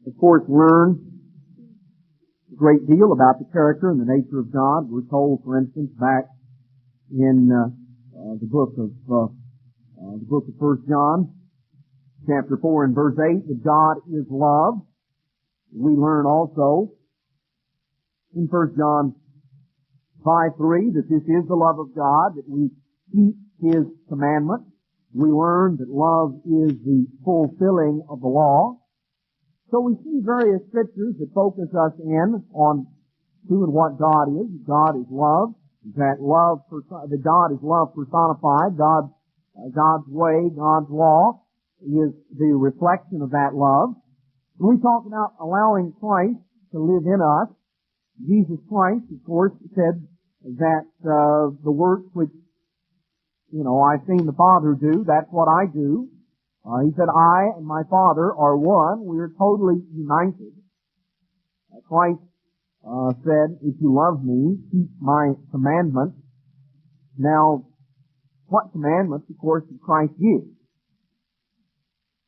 of course, learn a great deal about the character and the nature of God. We're told, for instance, back in the book of First John, chapter 4 and verse 8, that God is love. We learn also in First John 5:3 that this is the love of God, that we keep His commandments. We learn that love is the fulfilling of the law. So we see various scriptures that focus us in on who and what God is. God is love. That God is love personified. God's way, God's law is the reflection of that love. And we talk about allowing Christ to live in us. Jesus Christ, of course, said that the works which, I've seen the Father do, that's what I do. He said, I and my Father are one. We are totally united. Christ said, if you love me, keep my commandments. Now, what commandments, of course, did Christ give?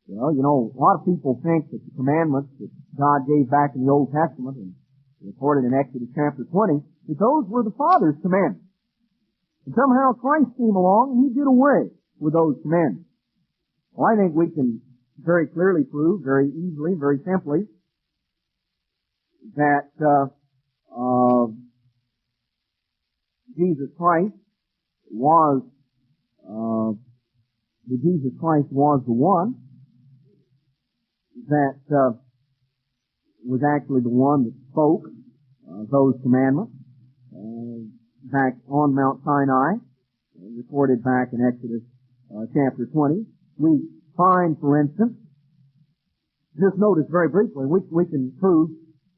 Well, a lot of people think that the commandments that God gave back in the Old Testament and recorded in Exodus chapter 20, that those were the Father's commandments. And somehow Christ came along and He did away with those commandments. Well, I think we can very clearly prove, very easily, very simply, that Jesus Christ was the one that was actually the one that spoke those commandments back on Mount Sinai, recorded back in Exodus chapter 20. We find, for instance, just notice very briefly, which we can prove,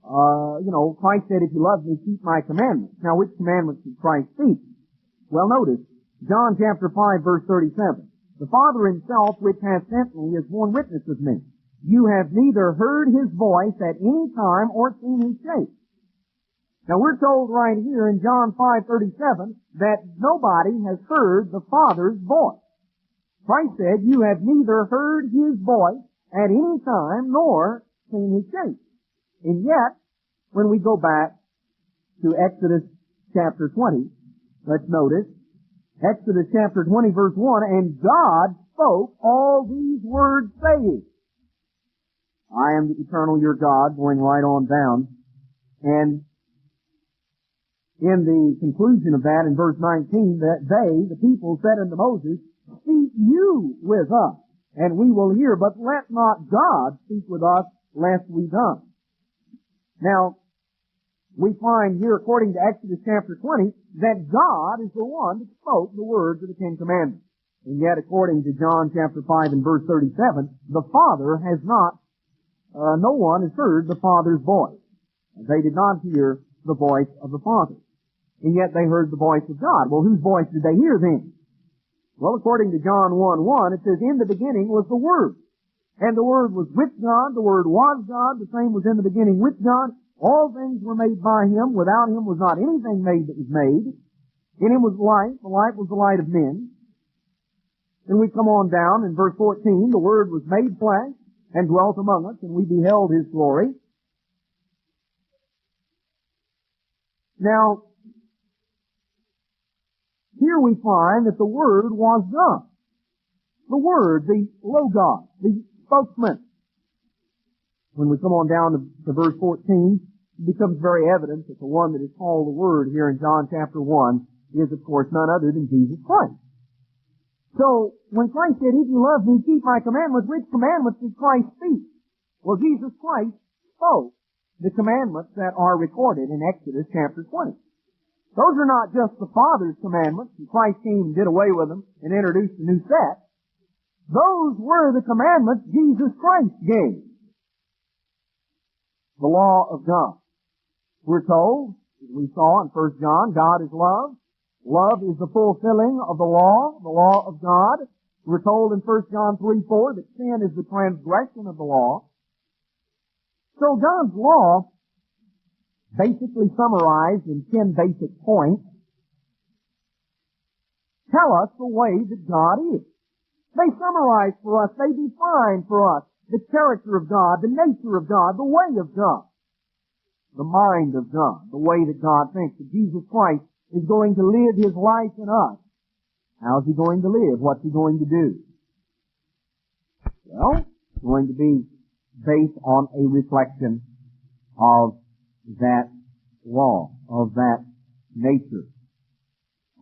Christ said, if you love me, keep my commandments. Now, which commandments did Christ speak? Well, notice, John chapter 5, verse 37. The Father Himself, which hath sent me, is borne witness of me. You have neither heard His voice at any time or seen His shape. Now, we're told right here in John 5:37 that nobody has heard the Father's voice. Christ said, you have neither heard His voice at any time nor seen His shape. And yet, when we go back to Exodus chapter 20, let's notice, Exodus chapter 20 verse 1, and God spoke all these words saying, I am the eternal your God, going right on down. And in the conclusion of that, in verse 19, that they, the people, said unto Moses, speak you with us, and we will hear, but let not God speak with us, lest we die. Now, we find here, according to Exodus chapter 20, that God is the one that spoke the words of the Ten Commandments. And yet, according to John chapter 5 and verse 37, the Father has not, no one has heard the Father's voice. They did not hear the voice of the Father. And yet they heard the voice of God. Well, whose voice did they hear then? Well, according to John 1:1, it says, in the beginning was the Word. And the Word was with God, the Word was God, the same was in the beginning with God. All things were made by Him. Without Him was not anything made that was made. In Him was life. The light was the light of men. Then we come on down in verse 14. The Word was made flesh and dwelt among us, and we beheld His glory. Now, here we find that the Word was God. The Word, the Logos, the spokesman. When we come on down to verse 14, it becomes very evident that the one that is called the Word here in John chapter 1 is, of course, none other than Jesus Christ. So, when Christ said, if you love me, keep my commandments, which commandments did Christ speak? Well, Jesus Christ spoke the commandments that are recorded in Exodus chapter 20. Those are not just the Father's commandments, and Christ came and did away with them and introduced a new set. Those were the commandments Jesus Christ gave. The law of God. We're told, as we saw in First John, God is love. Love is the fulfilling of the law of God. We're told in 1 John 3:4 that sin is the transgression of the law. So God's law, basically summarized in 10 basic points, tell us the way that God is. They summarize for us, they define for us, the character of God, the nature of God, the way of God, the mind of God, the way that God thinks, that Jesus Christ is going to live His life in us. How's He going to live? What's He going to do? Well, it's going to be based on a reflection of that law, of that nature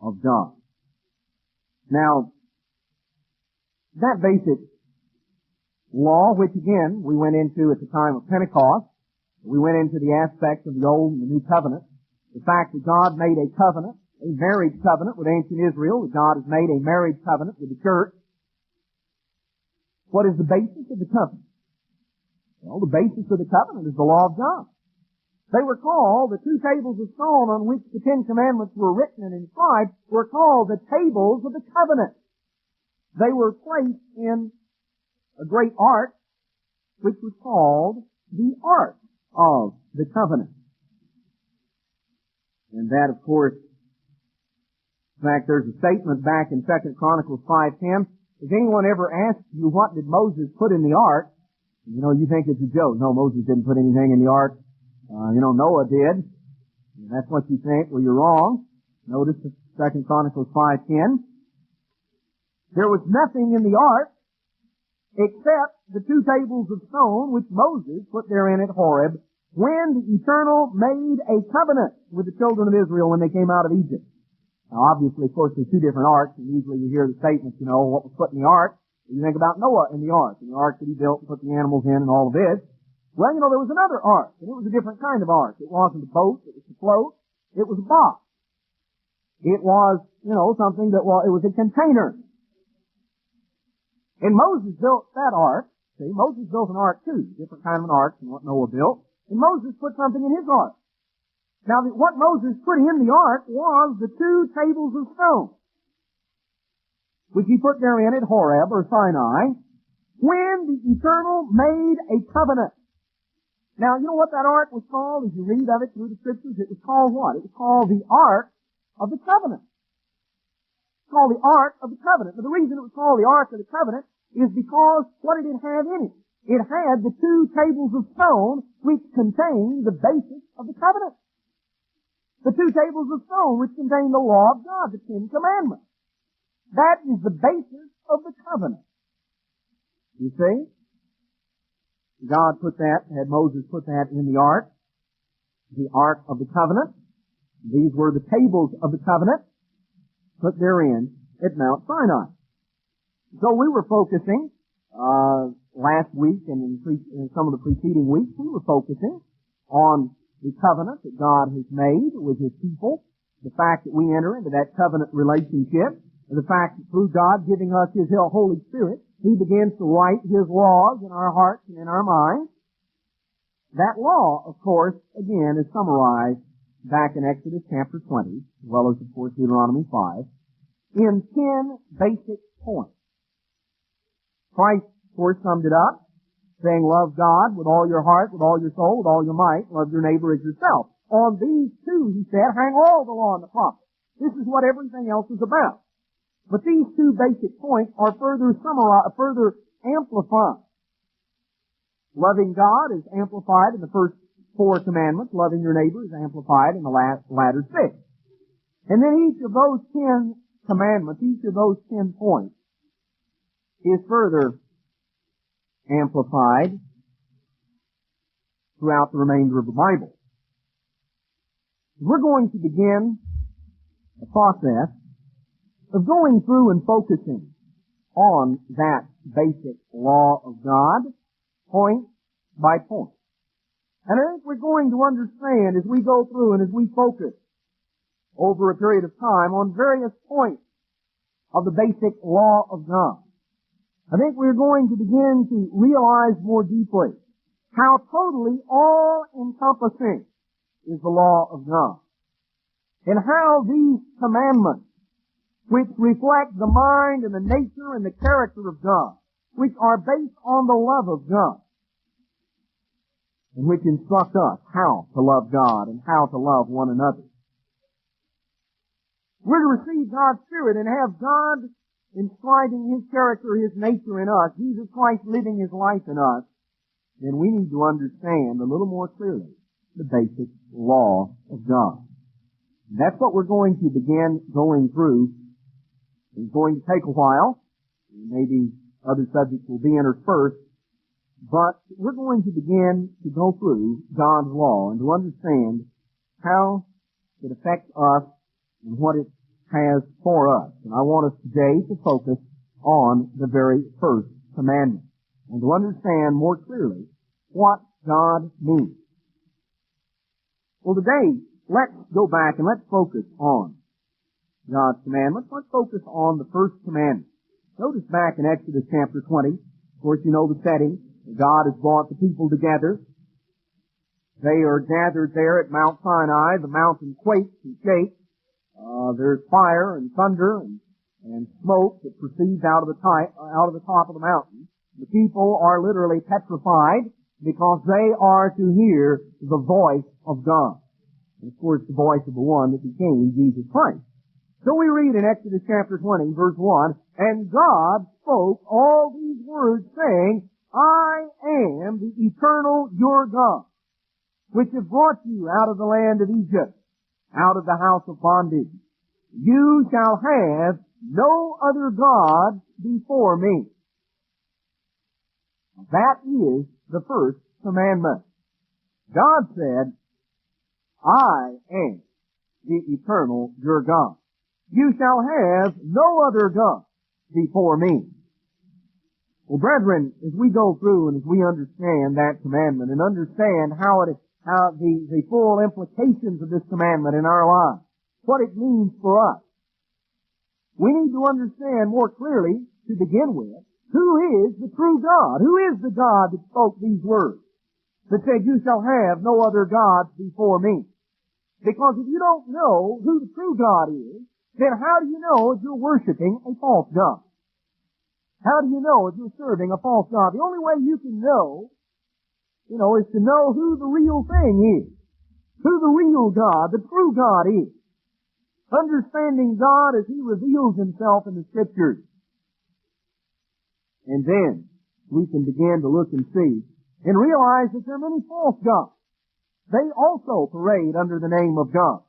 of God. Now, that basic law, which again we went into at the time of Pentecost, we went into the aspects of the Old and the New Covenant, the fact that God made a covenant, a marriage covenant with ancient Israel, that God has made a marriage covenant with the church. What is the basis of the covenant? Well, the basis of the covenant is the law of God. They were called, the two tables of stone on which the Ten Commandments were written and inscribed, were called the tables of the covenant. They were placed in a great ark, which was called the Ark of the Covenant. And that, of course, in fact, there's a statement back in 2 Chronicles 5:10. Has anyone ever asked you, what did Moses put in the ark? You know, you think it's a joke. No, Moses didn't put anything in the ark. Noah did. And that's what you think. Well, you're wrong. Notice 2 Chronicles 5:10. There was nothing in the ark except the two tables of stone which Moses put therein at Horeb when the Eternal made a covenant with the children of Israel when they came out of Egypt. Now, obviously, of course, there's two different arks, and usually you hear the statements, what was put in the ark. You think about Noah in the ark, and the ark that he built and put the animals in and all of this. Well, there was another ark, and it was a different kind of ark. It wasn't a boat, it was a float, it was a box. It was, something that, it was a container. And Moses built that ark. See, Moses built an ark too, different kind of an ark than what Noah built. And Moses put something in his ark. Now, what Moses put in the ark was the two tables of stone, which he put therein at Horeb or Sinai, when the Eternal made a covenant. Now, you know what that ark was called? As you read of it through the Scriptures, it was called what? It was called the Ark of the Covenant. It's called the Ark of the Covenant. Now, the reason it was called the Ark of the Covenant is because what did it have in it? It had the two tables of stone which contained the basis of the covenant. The two tables of stone which contain the law of God, the Ten Commandments. That is the basis of the covenant. You see? God put that, had Moses put that in the ark of the covenant. These were the tables of the covenant put therein at Mount Sinai. So we were focusing, last week and in some of the preceding weeks, we were focusing on the covenant that God has made with His people, the fact that we enter into that covenant relationship, and the fact that through God giving us His Holy Spirit, He begins to write His laws in our hearts and in our minds. That law, of course, again, is summarized back in Exodus chapter 20, as well as, of course, Deuteronomy 5, in 10 basic points. Christ, of course, summed it up, saying, love God with all your heart, with all your soul, with all your might, love your neighbor as yourself. On these two, he said, hang all the law and the prophets. This is what everything else is about. But these two basic points are further summarized, further amplified. Loving God is amplified in the first 4 commandments. Loving your neighbor is amplified in the latter 6. And then each of those 10 commandments, each of those 10 points, is further amplified throughout the remainder of the Bible. We're going to begin a process of going through and focusing on that basic law of God, point by point. And I think we're going to understand as we go through and as we focus over a period of time on various points of the basic law of God. I think we're going to begin to realize more deeply how totally all-encompassing is the law of God. And how these commandments, which reflect the mind and the nature and the character of God, which are based on the love of God, and which instruct us how to love God and how to love one another. We're to receive God's Spirit and have God inscribing His character, His nature in us, Jesus Christ living His life in us, then we need to understand a little more clearly the basic law of God. And that's what we're going to begin going through. It's going to take a while. Maybe other subjects will be interspersed. But we're going to begin to go through God's law and to understand how it affects us and what it has for us. And I want us today to focus on the very first commandment and to understand more clearly what God means. Well, today, let's go back and let's focus on God's commandments. Let's focus on the first commandment. Notice back in Exodus chapter 20, of course you know the setting. God has brought the people together. They are gathered there at Mount Sinai. The mountain quakes and shakes. There's fire and thunder and smoke that proceeds out of the top of the mountain. The people are literally petrified because they are to hear the voice of God. And of course the voice of the one that became Jesus Christ. So we read in Exodus chapter 20, verse 1, "And God spoke all these words, saying, I am the eternal your God, which have brought you out of the land of Egypt, out of the house of bondage. You shall have no other God before me." That is the first commandment. God said, I am the eternal your God. You shall have no other God before me. Well, brethren, as we go through and as we understand that commandment and understand how the full implications of this commandment in our lives, what it means for us, we need to understand more clearly, to begin with, who is the true God? Who is the God that spoke these words? That said, you shall have no other gods before me. Because if you don't know who the true God is, then how do you know if you're worshiping a false God? How do you know if you're serving a false God? The only way you can know, is to know who the real thing is. Who the real God, the true God is. Understanding God as He reveals Himself in the Scriptures. And then we can begin to look and see and realize that there are many false gods. They also parade under the name of God.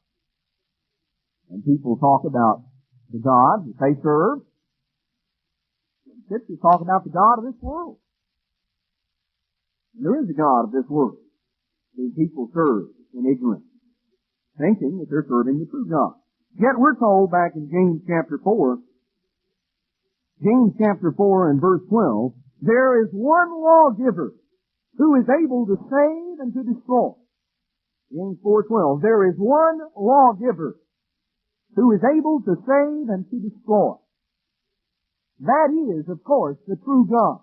And people talk about the God that they serve. Scriptures talk about the God of this world. And there is a God of this world whom people serve in ignorance, thinking that they're serving the true God. Yet we're told back in James chapter 4 and verse 12, there is one lawgiver who is able to save and to destroy. James 4:12, there is one lawgiver who is able to save and to destroy. That is, of course, the true God.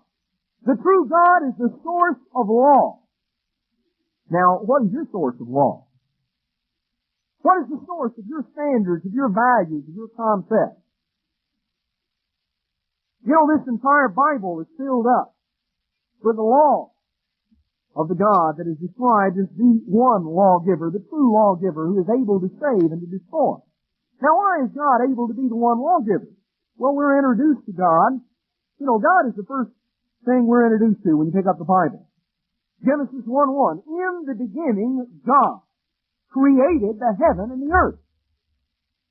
The true God is the source of law. Now, what is your source of law? What is the source of your standards, of your values, of your concepts? This entire Bible is filled up with the law of the God that is described as the one lawgiver, the true lawgiver who is able to save and to destroy. Now, why is God able to be the one lawgiver? Well, we're introduced to God. God is the first thing we're introduced to when you pick up the Bible. Genesis 1:1, in the beginning, God created the heaven and the earth.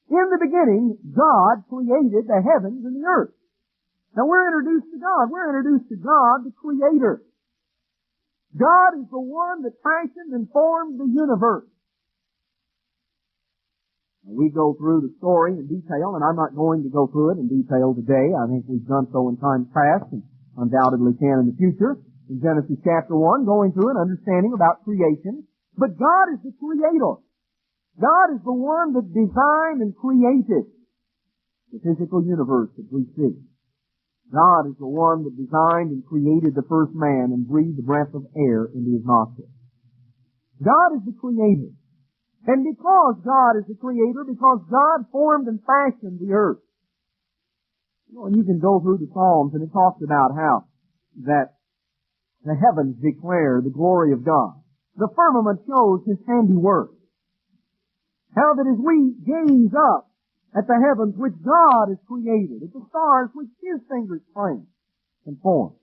In the beginning, God created the heavens and the earth. Now we're introduced to God. We're introduced to God, the Creator. God is the one that fashioned and formed the universe. Now, we go through the story in detail, and I'm not going to go through it in detail today. I think we've done so in times past and undoubtedly can in the future. In Genesis chapter 1, going through and understanding about creation. But God is the Creator. God is the one that designed and created the physical universe that we see. God is the one that designed and created the first man and breathed the breath of air into his nostrils. God is the Creator. And because God is the Creator, because God formed and fashioned the earth. And you can go through the Psalms and it talks about how that the heavens declare the glory of God. The firmament shows His handiwork. How that as we gaze up at the heavens which God has created, at the stars which His fingers framed and formed.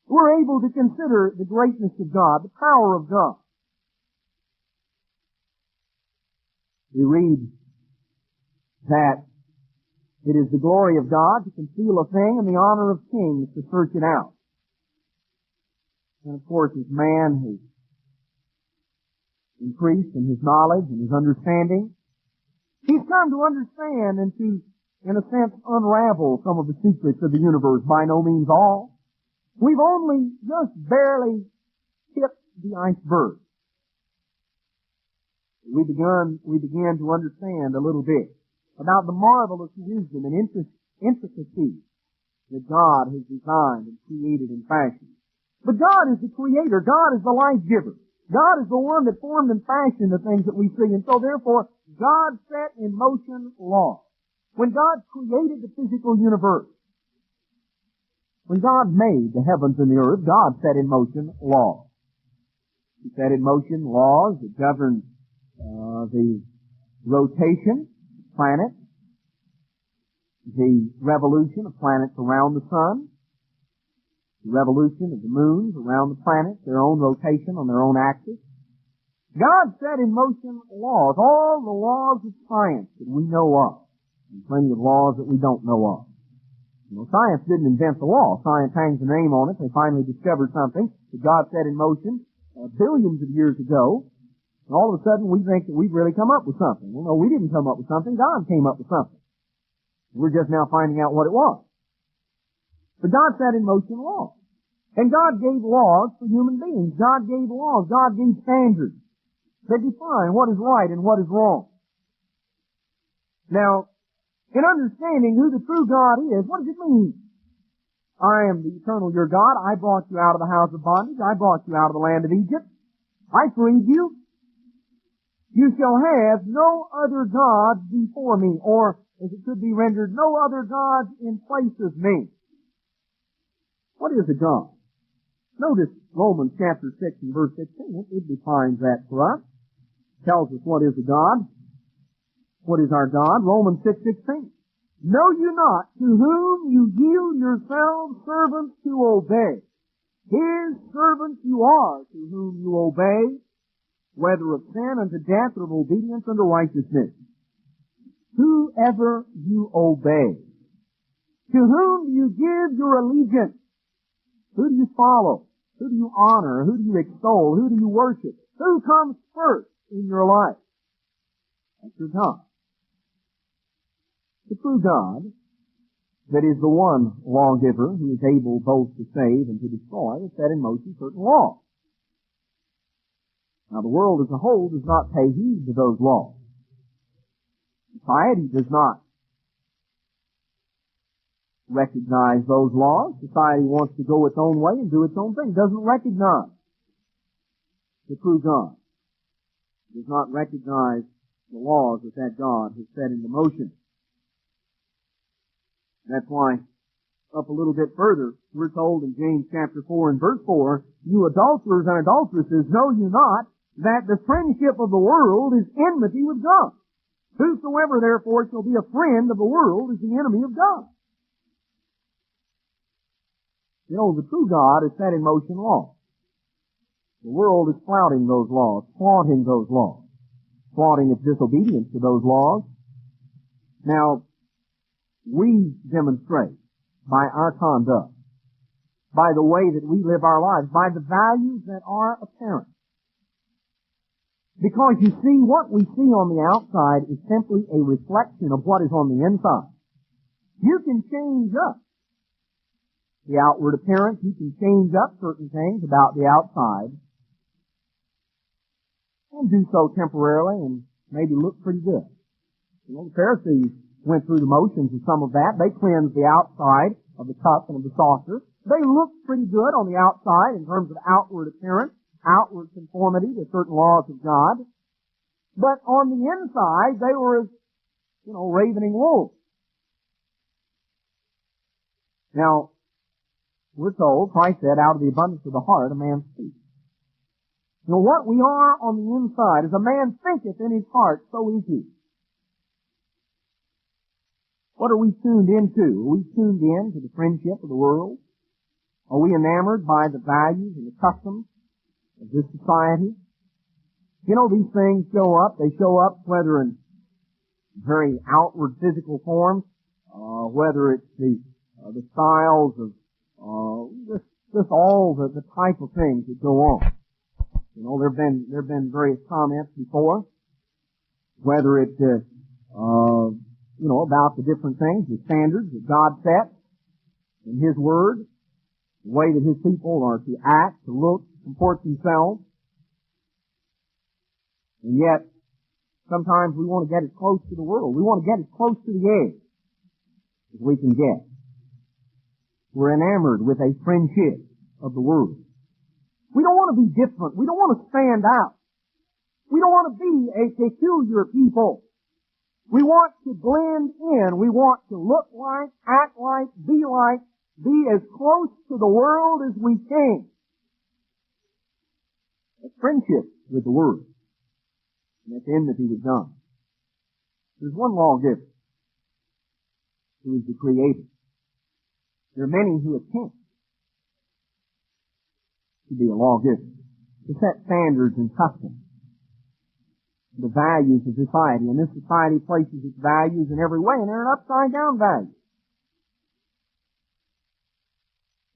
We're able to consider the greatness of God, the power of God. We read that it is the glory of God to conceal a thing and the honor of kings to search it out. And of course, as man has increased in his knowledge and his understanding, he's come to understand and to, in a sense, unravel some of the secrets of the universe. By no means all. We've only just barely tipped the iceberg. We began to understand a little bit about the marvelous wisdom and intricacy that God has designed and created and fashioned. But God is the Creator. God is the life giver. God is the one that formed and fashioned the things that we see. And so therefore, God set in motion law. When God created the physical universe, when God made the heavens and the earth, God set in motion law. He set in motion laws that govern the rotation of planets, the revolution of planets around the sun, the revolution of the moons around the planets, their own rotation on their own axis. God set in motion laws, all the laws of science that we know of, and plenty of laws that we don't know of. You know, science didn't invent the law. Science hangs a name on it. They finally discovered something that God set in motion billions of years ago. And all of a sudden we think that we've really come up with something. Well, no, we didn't come up with something. God came up with something. We're just now finding out what it was. But God set in motion laws. And God gave laws for human beings. God gave laws. God gave standards that define what is right and what is wrong. Now, in understanding who the true God is, what does it mean? I am the eternal your God. I brought you out of the house of bondage. I brought you out of the land of Egypt. I freed you. You shall have no other gods before me, or, as it could be rendered, no other gods in place of me. What is a God? Notice Romans chapter 6 and verse 16. It defines that for us. Tells us what is a God. What is our God? Romans 6:16. Know you not to whom you yield yourselves servants to obey? His servants you are to whom you obey, whether of sin unto death or of obedience unto righteousness. Whoever you obey. To whom do you give your allegiance? Who do you follow? Who do you honor? Who do you extol? Who do you worship? Who comes first in your life? That's your God. The true God, that is the one lawgiver who is able both to save and to destroy, has set in motion certain laws. Now the world as a whole does not pay heed to those laws. Society does not recognize those laws. Society wants to go its own way and do its own thing. Doesn't recognize the true God. Does not recognize the laws that God has set into motion. That's why, up a little bit further, we're told in James chapter 4 and verse 4, you adulterers and adulteresses, know you not that the friendship of the world is enmity with God? Whosoever therefore shall be a friend of the world is the enemy of God. You know, the true God has set in motion laws. The world is flouting those laws, flaunting those laws, flaunting its disobedience to those laws. Now, we demonstrate by our conduct, by the way that we live our lives, by the values that are apparent. Because you see, what we see on the outside is simply a reflection of what is on the inside. You can change up the outward appearance, you can change up certain things about the outside, and do so temporarily and maybe look pretty good. You know, the Pharisees went through the motions of some of that. They cleansed the outside of the cup and of the saucer. They looked pretty good on the outside in terms of outward appearance, outward conformity to certain laws of God. But on the inside, they were as, ravening wolves. Now, we're told, Christ said, out of the abundance of the heart a man speaks. What we are on the inside, as a man thinketh in his heart, so is he. What are we tuned into? Are we tuned in to the friendship of the world? Are we enamored by the values and the customs of this society? You know, these things show up. They show up whether in very outward physical forms, whether it's the styles of just all the type of things that go on. You know, there have been various comments before, whether it's you know, about the different things, the standards that God sets in His Word, the way that His people are to act, to look, to comport themselves. And yet, sometimes we want to get as close to the world. We want to get as close to the edge as we can get. We're enamored with a friendship of the world. We don't want to be different. We don't want to stand out. We don't want to be a peculiar people. We want to blend in. We want to look like, act like, be as close to the world as we can. A friendship with the world. And that's enmity with God. There's one lawgiver who is the Creator. There are many who attempt to be a lawgiver, to set standards and customs, the values of society. And this society places its values in every way, and they're an upside-down value.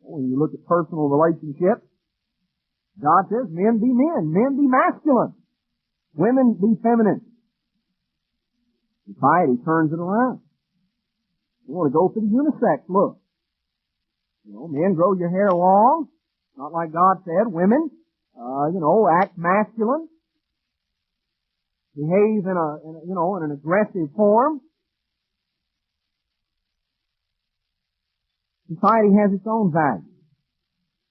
When you look at personal relationships, God says men be men be masculine, women be feminine. Society turns it around. You want to go for the unisex look. You know, men, grow your hair long, not like God said. Women, you know, act masculine, behave in an aggressive form. Society has its own values,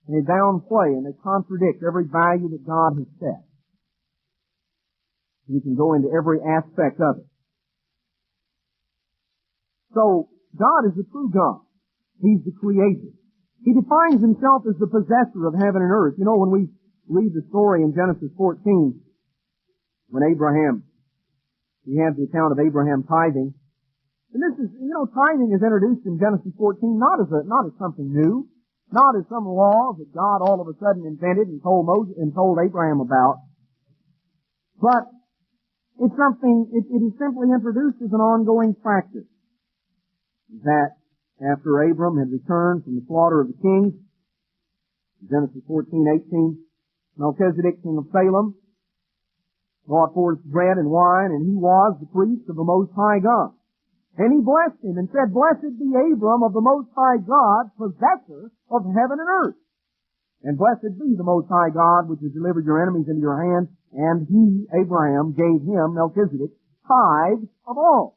and they downplay and they contradict every value that God has set. You can go into every aspect of it. So, God is the true God. He's the Creator. He defines Himself as the possessor of heaven and earth. You know, when we read the story in Genesis 14, when we have the account of Abraham tithing, and this is, you know, tithing is introduced in Genesis 14 not as something new, not as some law that God all of a sudden invented and told Abraham about, but it is simply introduced as an ongoing practice. That after Abram had returned from the slaughter of the kings, Genesis 14:18, Melchizedek, king of Salem, brought forth bread and wine, and he was the priest of the Most High God. And he blessed him and said, Blessed be Abram of the Most High God, possessor of heaven and earth. And blessed be the Most High God, which has delivered your enemies into your hand. And he, Abraham, gave him, Melchizedek, tithe of all.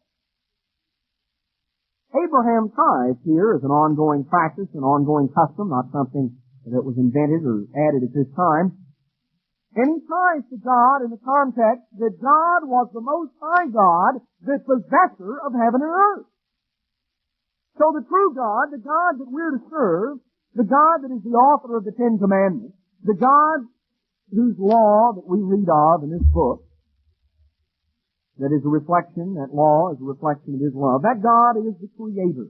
Abraham tithed here is an ongoing practice, an ongoing custom, not something that was invented or added at this time. And he tithes to God in the context that God was the Most High God, the possessor of heaven and earth. So the true God, the God that we're to serve, the God that is the author of the Ten Commandments, the God whose law that we read of in this book, that is a reflection, that law is a reflection of His love. That God is the Creator.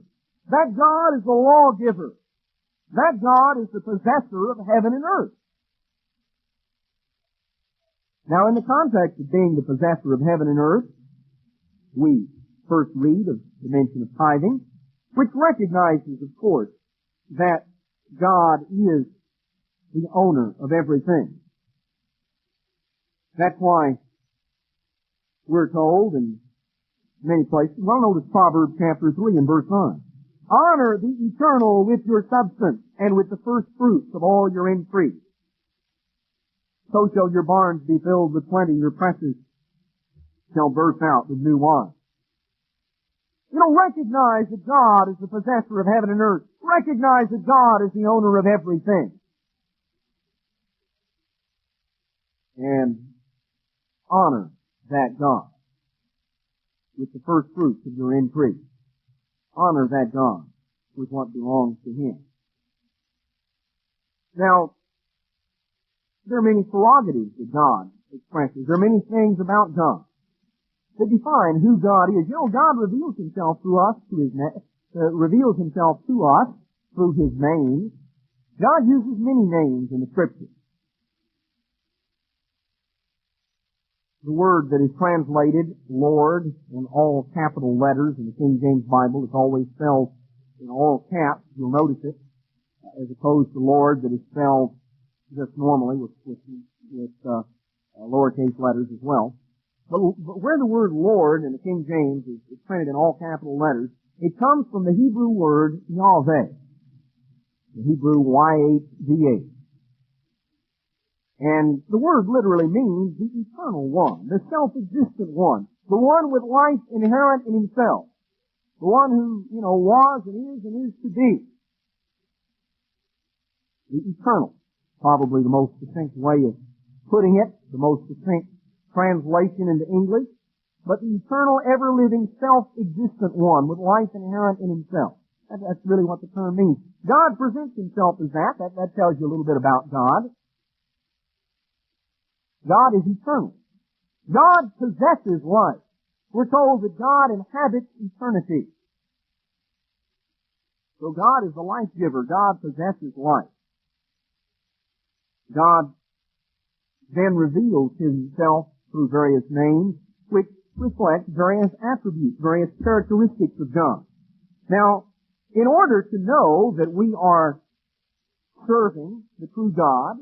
That God is the lawgiver. That God is the possessor of heaven and earth. Now, in the context of being the possessor of heaven and earth, we first read of the mention of tithing, which recognizes, of course, that God is the owner of everything. That's why we're told in many places, well, notice Proverbs chapter 3 and verse 9. Honor the eternal with your substance and with the first fruits of all your increase. So shall your barns be filled with plenty, your presses shall burst out with new wine. You know, recognize that God is the possessor of heaven and earth. Recognize that God is the owner of everything. And honor that God with the first fruits of your increase. Honor that God with what belongs to Him. Now, there are many prerogatives that God expresses. There are many things about God that define who God is. You know, God reveals Himself through us, reveals Himself to us through His name. God uses many names in the Scripture. The word that is translated Lord in all capital letters in the King James Bible is always spelled in all caps. You'll notice it, as opposed to Lord that is spelled just normally with lowercase letters as well. But where the word Lord in the King James is printed in all capital letters, it comes from the Hebrew word Yahweh, the Hebrew Y-H-V-H. And the word literally means the eternal one, the self-existent one, the one with life inherent in himself, the one who, was and is to be. The eternal, probably the most succinct way of putting it, the most succinct translation into English, but the eternal, ever-living, self-existent one with life inherent in himself. That's really what the term means. God presents himself as that. That tells you a little bit about God. God is eternal. God possesses life. We're told that God inhabits eternity. So God is the life giver. God possesses life. God then reveals Himself through various names which reflect various attributes, various characteristics of God. Now, in order to know that we are serving the true God,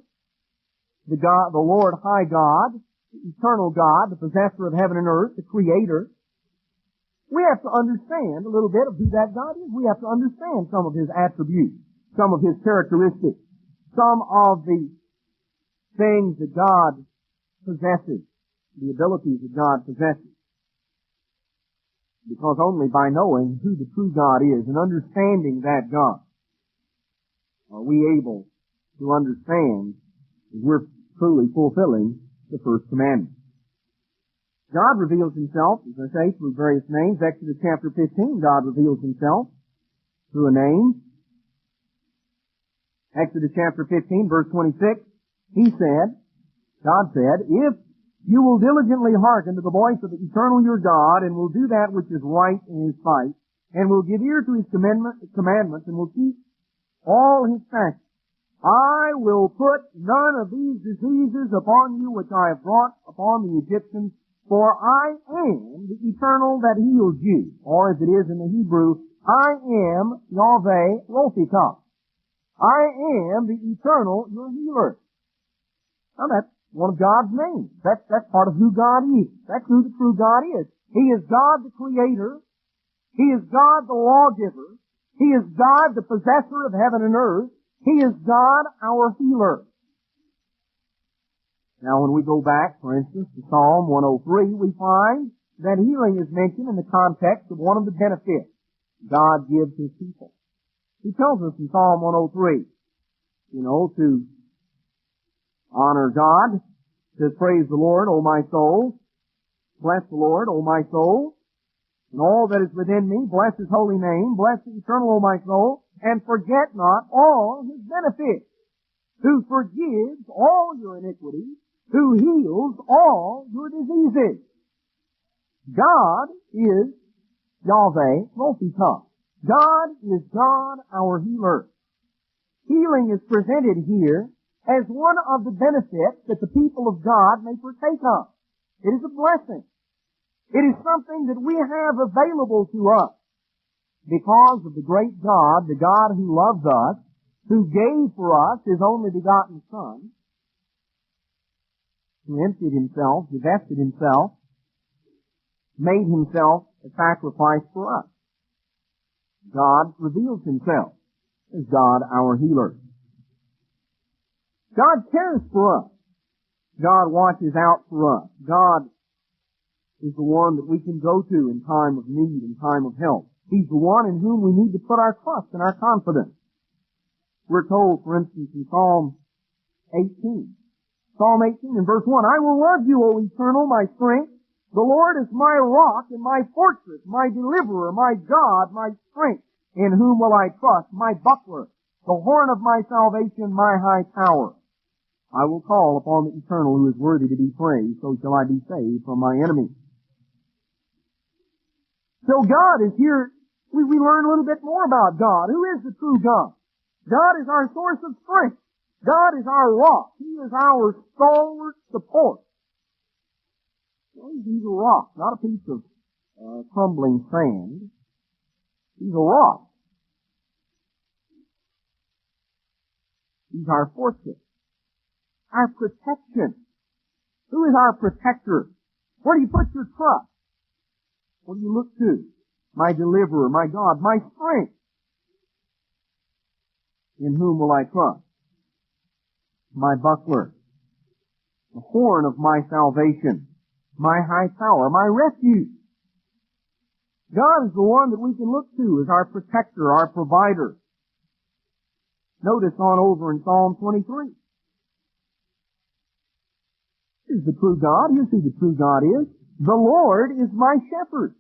the Lord High God, the eternal God, the possessor of heaven and earth, the Creator, we have to understand a little bit of who that God is. We have to understand some of His attributes, some of His characteristics, some of the things that God possesses, the abilities that God possesses. Because only by knowing who the true God is and understanding that God are we able to understand that we're truly fulfilling the First Commandment. God reveals Himself, as I say, through various names. Exodus chapter 15, God reveals Himself through a name. Exodus chapter 15, verse 26, God said, if you will diligently hearken to the voice of the eternal your God, and will do that which is right in His sight, and will give ear to His commandments, and will keep all His statutes, I will put none of these diseases upon you which I have brought upon the Egyptians, for I am the eternal that heals you. Or as it is in the Hebrew, I am Yahweh Rophikah. I am the eternal, your healer. Now that's one of God's names. That's part of who God is. That's who the true God is. He is God the Creator. He is God the Lawgiver. He is God the possessor of heaven and earth. He is God our healer. Now when we go back, for instance, to Psalm 103, we find that healing is mentioned in the context of one of the benefits God gives His people. He tells us in Psalm 103, to honor God, to praise the Lord, O my soul. Bless the Lord, O my soul. And all that is within me, bless His holy name. Bless the eternal, O my soul. And forget not all His benefits. Who forgives all your iniquities. Who heals all your diseases. God is Yahweh Rophikah. God is God our healer. Healing is presented here as one of the benefits that the people of God may partake of. It is a blessing. It is something that we have available to us because of the great God, the God who loves us, who gave for us His only begotten Son, who emptied Himself, divested Himself, made Himself a sacrifice for us. God reveals Himself as God our healer. God cares for us. God watches out for us. God is the one that we can go to in time of need, in time of help. He's the one in whom we need to put our trust and our confidence. We're told, for instance, in Psalm 18 in verse 1, I will love you, O eternal, my strength. The Lord is my rock and my fortress, my deliverer, my God, my strength. In whom will I trust? My buckler, the horn of my salvation, my high tower. I will call upon the eternal who is worthy to be praised, so shall I be saved from my enemies. So God is here. We learn a little bit more about God. Who is the true God? God is our source of strength. God is our rock. He is our stalwart support. He's a rock, not a piece of crumbling sand. He's a rock. He's our fortress, our protection. Who is our protector? Where do you put your trust? What do you look to? My deliverer, my God, my strength. In whom will I trust? My buckler, the horn of my salvation, my high tower, my refuge. God is the one that we can look to as our protector, our provider. Notice on over in Psalm 23. Here's the true God. Here's who the true God is. The Lord is my shepherd.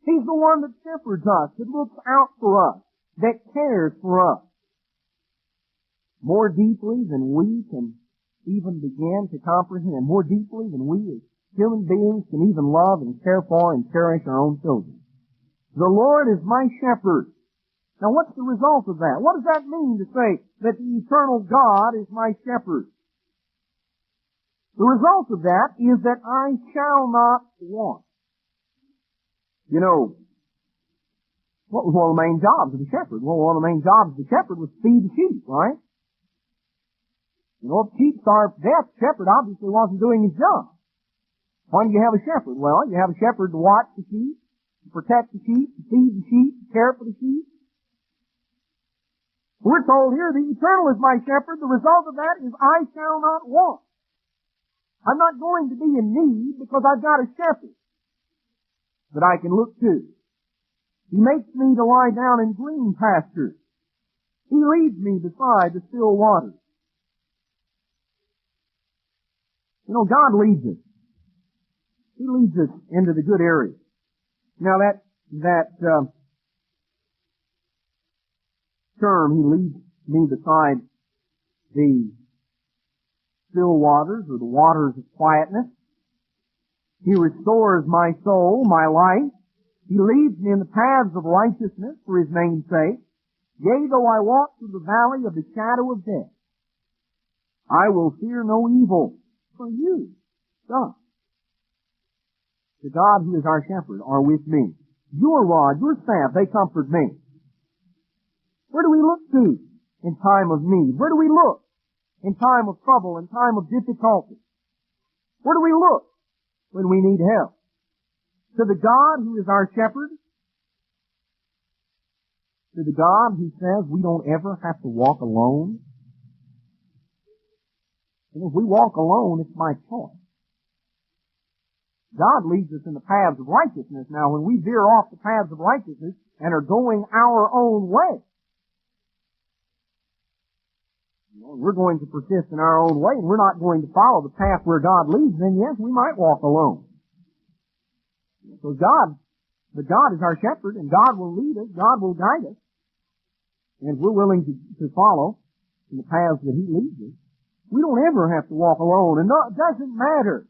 He's the one that shepherds us, that looks out for us, that cares for us. More deeply than we can even begin to comprehend, more deeply than we as human beings can even love and care for and cherish our own children. The Lord is my shepherd. Now what's the result of that? What does that mean to say that the eternal God is my shepherd? The result of that is that I shall not want. You know, what was one of the main jobs of the shepherd? Well, one of the main jobs of the shepherd was to feed the sheep, right? You know, if sheep starved to death, the shepherd obviously wasn't doing his job. Why do you have a shepherd? Well, you have a shepherd to watch the sheep, to protect the sheep, to feed the sheep, to care for the sheep. We're told here, the eternal is my shepherd. The result of that is I shall not want. I'm not going to be in need because I've got a shepherd that I can look to. He makes me to lie down in green pastures. He leads me beside the still waters. You know, God leads us. He leads us into the good areas. Now that term, He leads me beside the still waters or the waters of quietness. He restores my soul, my life. He leads me in the paths of righteousness for His name's sake. Yea, though I walk through the valley of the shadow of death, I will fear no evil. For you, God, the God who is our shepherd, are with me. Your rod, your staff, they comfort me. Where do we look to in time of need? Where do we look in time of trouble, in time of difficulty? Where do we look when we need help? To the God who is our shepherd, to the God who says we don't ever have to walk alone. And if we walk alone, it's by choice. God leads us in the paths of righteousness. Now, when we veer off the paths of righteousness and are going our own way, we're going to persist in our own way and we're not going to follow the path where God leads, then yes, we might walk alone. So but God is our shepherd and God will lead us, God will guide us. And if we're willing to follow in the paths that He leads us, we don't ever have to walk alone. And it doesn't matter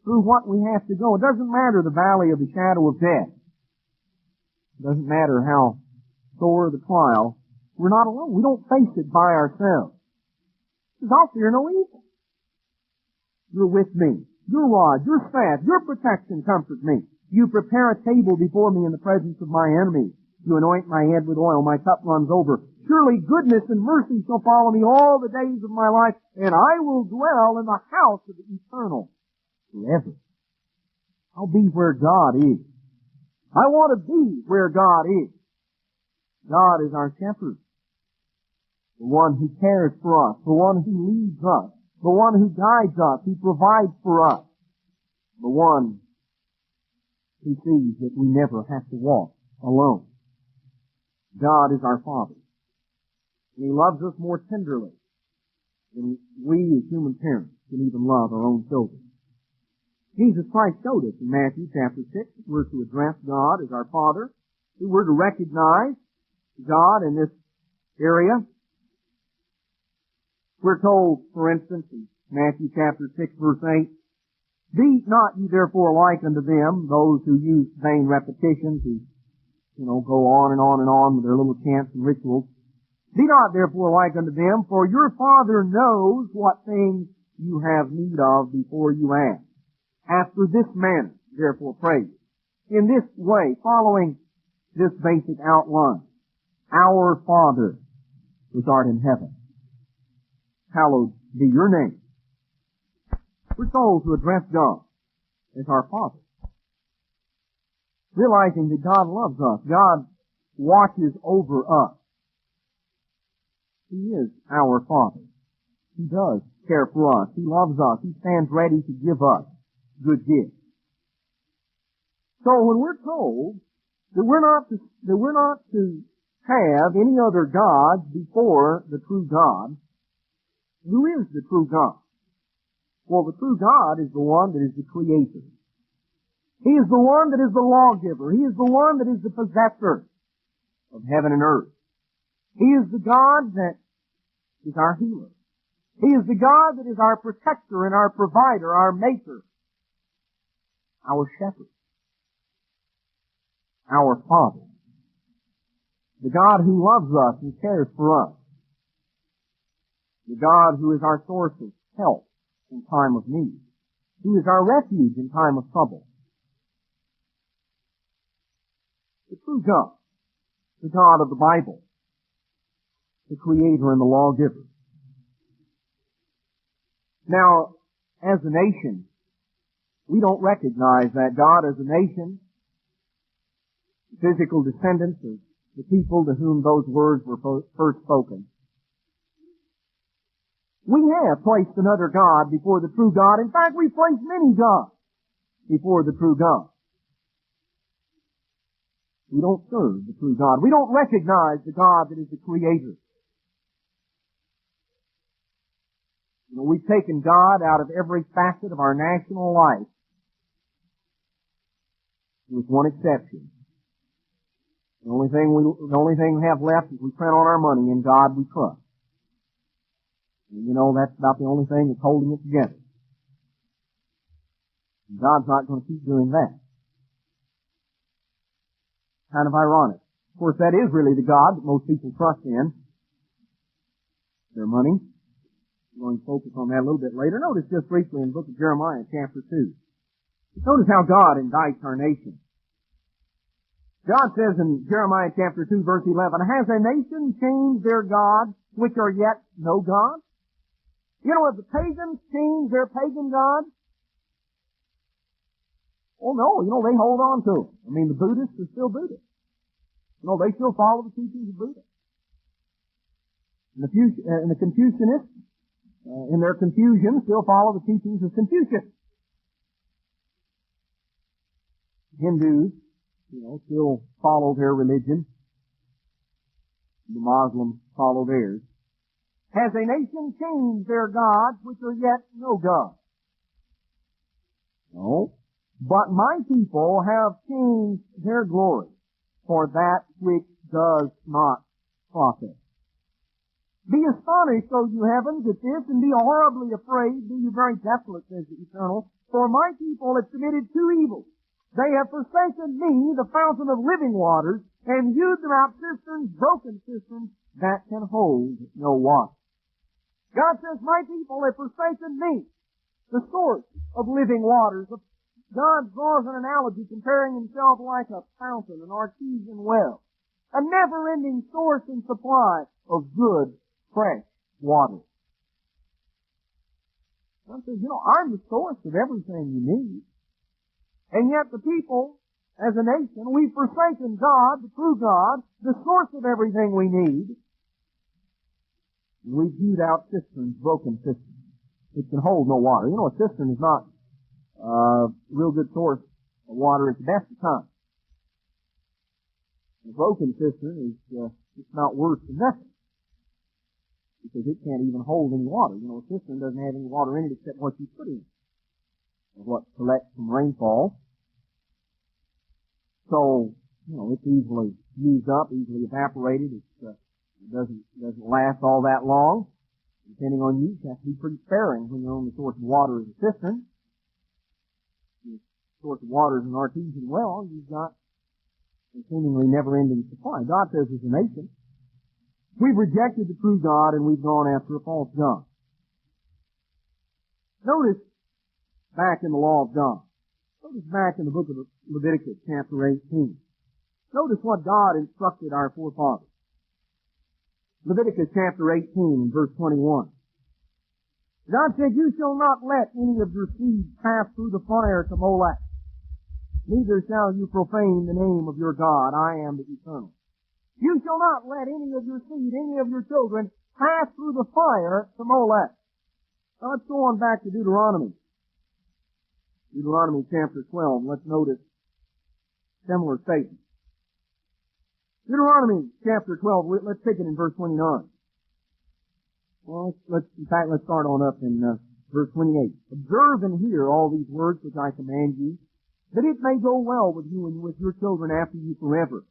through what we have to go. It doesn't matter the valley of the shadow of death. It doesn't matter how sore the trial. We're not alone. We don't face it by ourselves. Because I'll fear no evil. You're with me. Your rod, your staff, your protection comfort me. You prepare a table before me in the presence of my enemies. You anoint my head with oil. My cup runs over. Surely goodness and mercy shall follow me all the days of my life, and I will dwell in the house of the eternal forever. I'll be where God is. I want to be where God is. God is our shepherd. The one who cares for us. The one who leads us. The one who guides us. Who provides for us. The one who sees that we never have to walk alone. God is our Father. And He loves us more tenderly than we as human parents can even love our own children. Jesus Christ showed us in Matthew chapter 6 that we're to address God as our Father. That we're to recognize God in this area. We're told, for instance, in Matthew chapter 6 verse 8, Be not ye therefore like unto them, those who use vain repetitions, who, go on and on and on with their little chants and rituals. Be not therefore like unto them, for your Father knows what things you have need of before you ask. After this manner, therefore pray. In this way, following this basic outline. Our Father, which art in heaven, hallowed be your name. We're told to address God as our Father. Realizing that God loves us. God watches over us. He is our Father. He does care for us. He loves us. He stands ready to give us good gifts. So when we're told that we're not to have any other gods before the true God, who is the true God? Well, the true God is the one that is the Creator. He is the one that is the lawgiver. He is the one that is the possessor of heaven and earth. He is the God that is our healer. He is the God that is our protector and our provider, our maker, our shepherd, our Father. The God who loves us and cares for us. The God who is our source of help in time of need. Who is our refuge in time of trouble. The true God. The God of the Bible. The Creator and the Lawgiver. Now, as a nation, we don't recognize that God as a nation, physical descendants of the people to whom those words were first spoken. We have placed another God before the true God. In fact, we've placed many gods before the true God. We don't serve the true God. We don't recognize the God that is the Creator. We've taken God out of every facet of our national life, with one exception. The only thing we have left is we print on our money, in God we trust. And that's about the only thing that's holding it together. And God's not going to keep doing that. Kind of ironic. Of course, that is really the God that most people trust in. Their money. We're going to focus on that a little bit later. Notice just briefly in the book of Jeremiah, chapter 2. Notice how God indicts our nation. God says in Jeremiah chapter 2 verse 11, has a nation changed their gods, which are yet no God? Have the pagans changed their pagan gods? Oh no, they hold on to them. The Buddhists are still Buddhists. They still follow the teachings of Buddha. And the Confucianists, in their confusion, still follow the teachings of Confucius. Hindus, still follow their religion. The Muslims follow theirs. Has a nation changed their gods, which are yet no God? No. But my people have changed their glory for that which does not profit. Be astonished, O you heavens, at this, and be horribly afraid. Be you very desolate, says the Eternal. For my people have committed two evils. They have forsaken me, the fountain of living waters, and hewed them out cisterns, broken cisterns, that can hold no water. God says, my people have forsaken me, the source of living waters. God draws an analogy comparing himself like a fountain, an artesian well, a never-ending source and supply of good, fresh water. God says, I'm the source of everything you need. And yet the people, as a nation, we've forsaken God, the true God, the source of everything we need. And we've hewed out cisterns, broken cisterns. It can hold no water. A cistern is not a real good source of water at the best of times. A broken cistern is it's not worth the nothing, because it can't even hold any water. A cistern doesn't have any water in it except what you put in it, or what collects from rainfall. So, it's easily used up, easily evaporated. It doesn't last all that long. Depending on you have to be pretty sparing when your only source of water is a cistern. source of water is an artesian well, you've got a seemingly never-ending supply. God says as a nation, we've rejected the true God and we've gone after a false God. Notice back in the law of God. Notice back in the book of Leviticus, chapter 18. Notice what God instructed our forefathers. Leviticus chapter 18, verse 21. God said, "You shall not let any of your seed pass through the fire to Molech. Neither shall you profane the name of your God. I am the Eternal. You shall not let any of your seed, any of your children, pass through the fire to Molech." Now let's go on back to Deuteronomy. Deuteronomy chapter 12. Let's notice similar statements. Deuteronomy chapter 12, let's take it in verse 29. Well, let's start on up in verse 28. "Observe and hear all these words which I command you, that it may go well with you and with your children after you forever,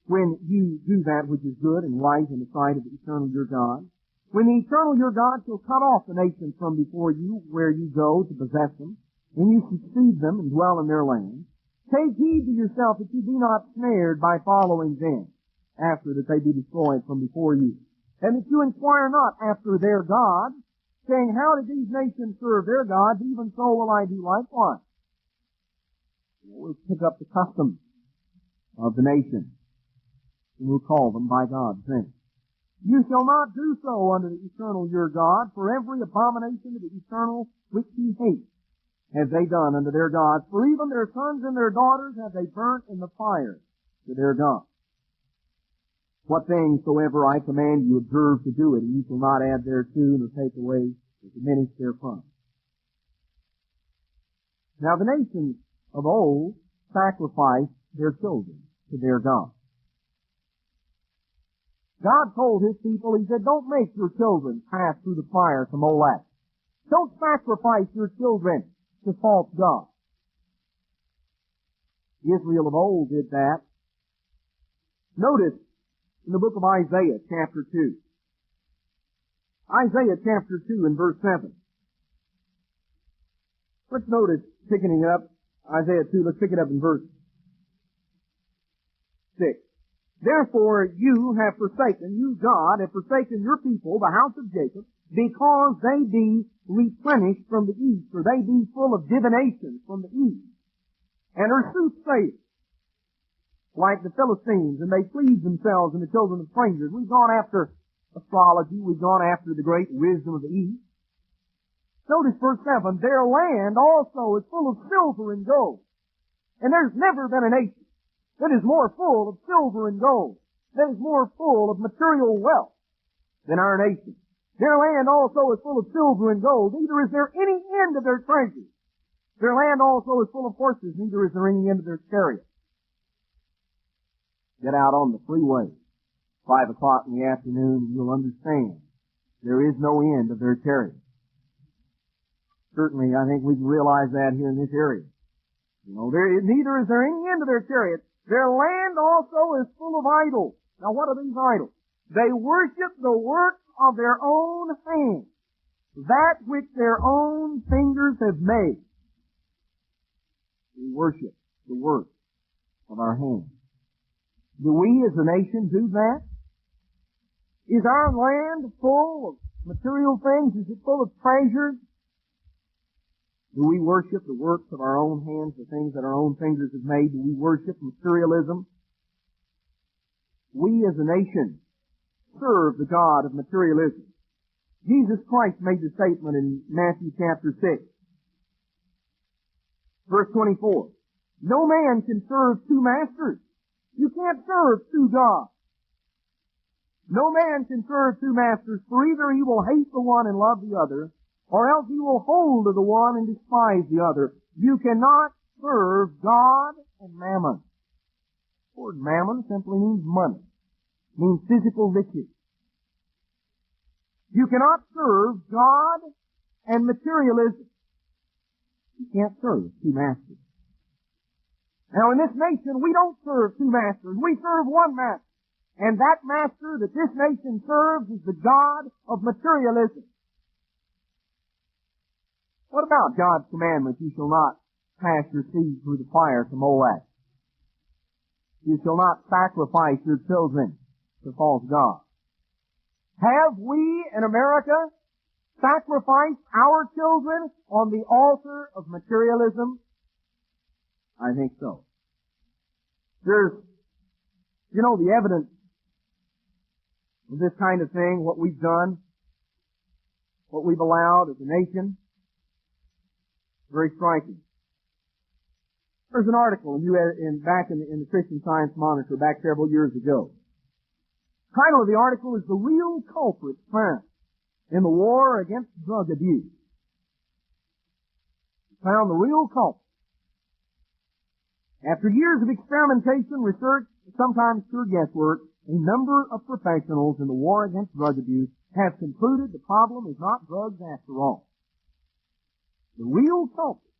when you do that which is good and right in the sight of the Eternal your God. When the Eternal your God shall cut off the nations from before you, where you go to possess them, and you succeed them and dwell in their land, take heed to yourself that you be not snared by following them, after that they be destroyed from before you. And that you inquire not after their God, saying, how did these nations serve their gods? Even so will I do likewise." We'll pick up the customs of the nation, and we'll call them by God's name. "You shall not do so unto the Eternal your God, for every abomination of the Eternal which he hates have they done unto their gods, for even their sons and their daughters have they burnt in the fire to their gods. What things soever I command you, observe to do it, and you shall not add thereto, nor take away, or diminish therefrom." Now the nations of old sacrificed their children to their God. God told His people, He said, don't make your children pass through the fire to Molech. Don't sacrifice your children to false gods. Israel of old did that. Notice in the book of Isaiah, chapter 2. Isaiah chapter 2 and verse 7. Let's notice, picking it up, Isaiah 2, let's pick it up in verse 6. "Therefore you have forsaken, you God, have forsaken your people, the house of Jacob, because they be replenished from the east, or they be full of divinations from the east, and are soothsayers, like the Philistines, and they please themselves in the children of strangers." We've gone after astrology, we've gone after the great wisdom of the east. Notice verse 7, "Their land also is full of silver and gold." And there's never been a nation that is more full of silver and gold, that is more full of material wealth than our nation. "Their land also is full of silver and gold, neither is there any end of their treasures. Their land also is full of horses, neither is there any end of their chariots." Get out on the freeway, 5 o'clock in the afternoon, and you'll understand there is no end of their chariots. Certainly, I think we can realize that here in this area. Neither is there any end of their chariots. "Their land also is full of idols." Now what are these idols? "They worship the work of their own hands, that which their own fingers have made." We worship the work of our hands. Do we as a nation do that? Is our land full of material things? Is it full of treasures? Do we worship the works of our own hands, the things that our own fingers have made? Do we worship materialism? We as a nation serve the God of materialism. Jesus Christ made the statement in Matthew chapter 6, verse 24. "No man can serve two masters." You can't serve two gods. "No man can serve two masters, for either he will hate the one and love the other, or else he will hold to the one and despise the other. You cannot serve God and mammon." The word mammon simply means money. It means physical riches. You cannot serve God and materialism. You can't serve two masters. Now in this nation, we don't serve two masters. We serve one master. And that master that this nation serves is the God of materialism. What about God's commandment, "You shall not pass your seed through the fire to Moab. You shall not sacrifice your children to false gods. Have we in America sacrificed our children on the altar of materialism? I think so. There's, the evidence of this kind of thing, what we've done, what we've allowed as a nation, very striking. There's an article back in the Christian Science Monitor back several years ago. The title of the article is "The Real Culprits Found in the War Against Drug Abuse." Found the real culprits. After years of experimentation, research, sometimes pure guesswork, a number of professionals in the war against drug abuse have concluded the problem is not drugs after all. The real culprits,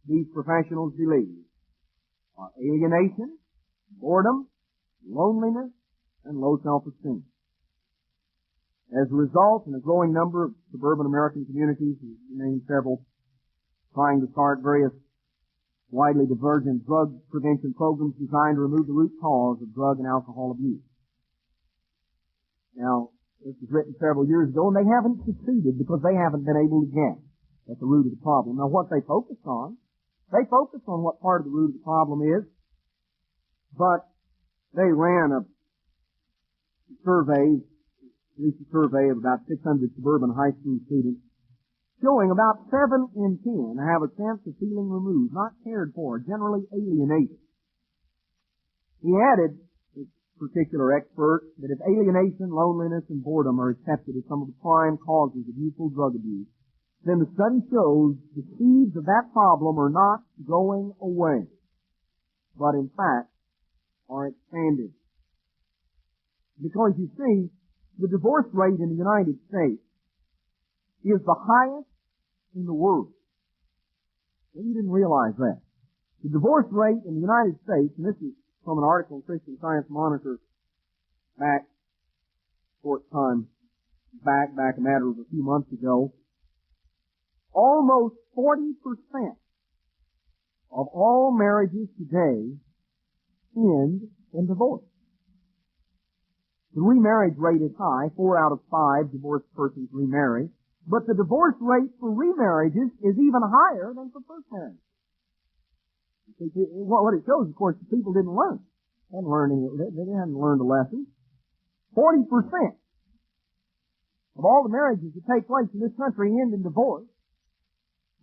these professionals believe, are alienation, boredom, loneliness, and low self-esteem. As a result, in a growing number of suburban American communities, we named several, trying to start various widely divergent drug prevention programs designed to remove the root cause of drug and alcohol abuse. Now, this was written several years ago, and they haven't succeeded because they haven't been able to get at the root of the problem. Now, what they focused on what part of the root of the problem is, but they ran a survey, at least a survey of about 600 suburban high school students, showing about 7 in 10 have a sense of feeling removed, not cared for, generally alienated. He added, this particular expert, that if alienation, loneliness, and boredom are accepted as some of the prime causes of youthful drug abuse, then the study shows the seeds of that problem are not going away, but in fact are expanded. Because you see, the divorce rate in the United States is the highest in the world. And you didn't realize that. The divorce rate in the United States, and this is from an article in Christian Science Monitor back a matter of a few months ago, almost 40% of all marriages today end in divorce. The remarriage rate is high. 4 out of 5 divorced persons remarry. But the divorce rate for remarriages is even higher than for first marriage. What it shows, of course, the people didn't learn. They hadn't learned a lesson. 40% of all the marriages that take place in this country end in divorce.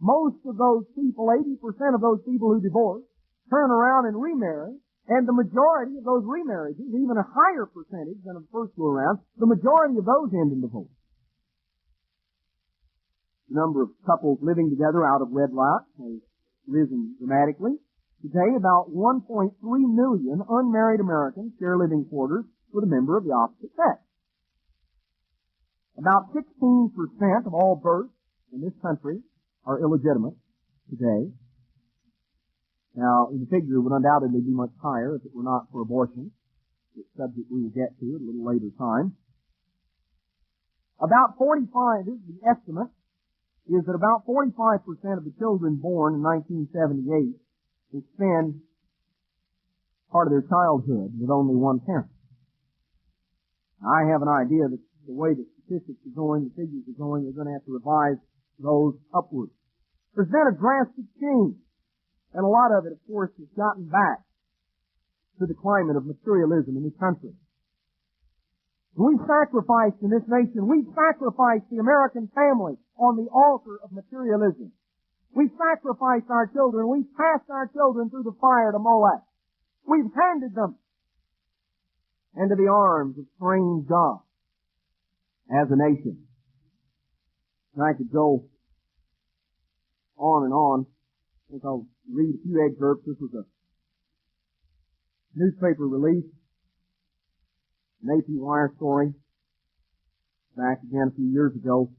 Most of those people, 80% of those people who divorce, turn around and remarry, and the majority of those remarriages, even a higher percentage than of the first go around, the majority of those end in divorce. The number of couples living together out of wedlock has risen dramatically. Today, about 1.3 million unmarried Americans share living quarters with a member of the opposite sex. About 16% of all births in this country are illegitimate today. Now, the figure would undoubtedly be much higher if it were not for abortion, a subject we will get to at a little later time. About 45, this is the estimate, is that about 45% of the children born in 1978 will spend part of their childhood with only one parent. Now, I have an idea that the way the statistics are going, the figures are going, they're going to have to revise those upwards. There's been a drastic change, and a lot of it, of course, has gotten back to the climate of materialism in this country. We sacrificed in this nation, we sacrificed the American family on the altar of materialism. We sacrificed our children, we passed our children through the fire to Moab. We've handed them into the arms of strange gods as a nation. And I could go on and on. I think I'll read a few excerpts. This was a newspaper release, an AP Wire story, back again a few years ago.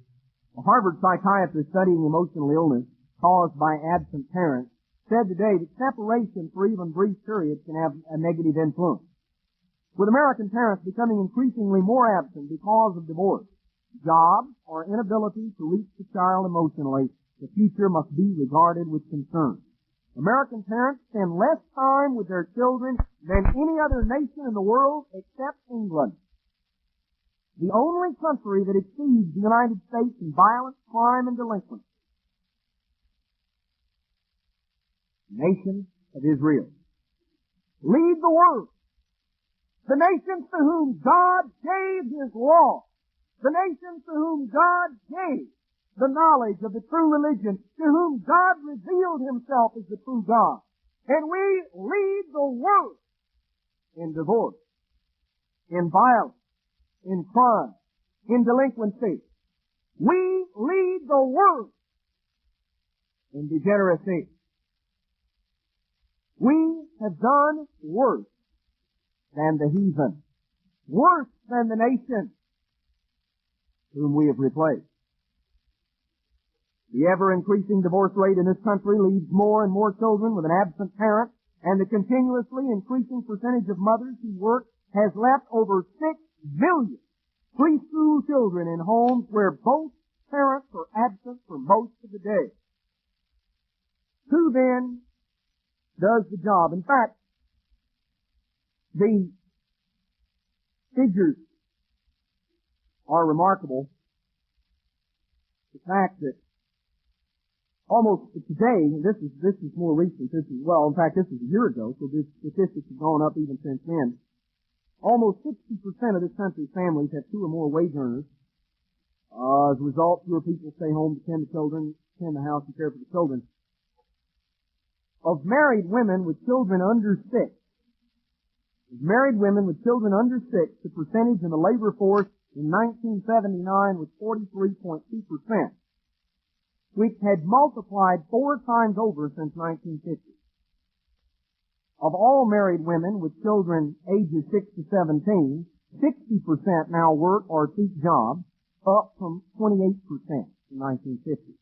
A Harvard psychiatrist studying emotional illness caused by absent parents said today that separation for even brief periods can have a negative influence. With American parents becoming increasingly more absent because of divorce, jobs, or inability to reach the child emotionally, the future must be regarded with concern. American parents spend less time with their children than any other nation in the world except England. The only country that exceeds the United States in violence, crime, and delinquency. Nation of Israel. Lead the world. The nations to whom God gave His law. The nations to whom God gave the knowledge of the true religion, to whom God revealed Himself as the true God. And we lead the world in divorce, in violence, in crime, in delinquency. We lead the world in degeneracy. We have done worse than the heathen, worse than the nation whom we have replaced. The ever-increasing divorce rate in this country leaves more and more children with an absent parent, and the continuously increasing percentage of mothers who work has left over 6 million preschool children in homes where both parents are absent for most of the day. Who then does the job? In fact, the figures are remarkable. The fact that almost today, this is more recent, in fact this is a year ago, so this statistics have gone up even since then. Almost 60% of this country's families have 2 or more wage earners. As a result, fewer people stay home to tend the children, tend the house, and care for the children. Of married women with children under 6, the percentage in the labor force in 1979 was 43.2%, which had multiplied 4 times over since 1950. Of all married women with children ages 6 to 17, 60% now work or seek jobs, up from 28% in 1950.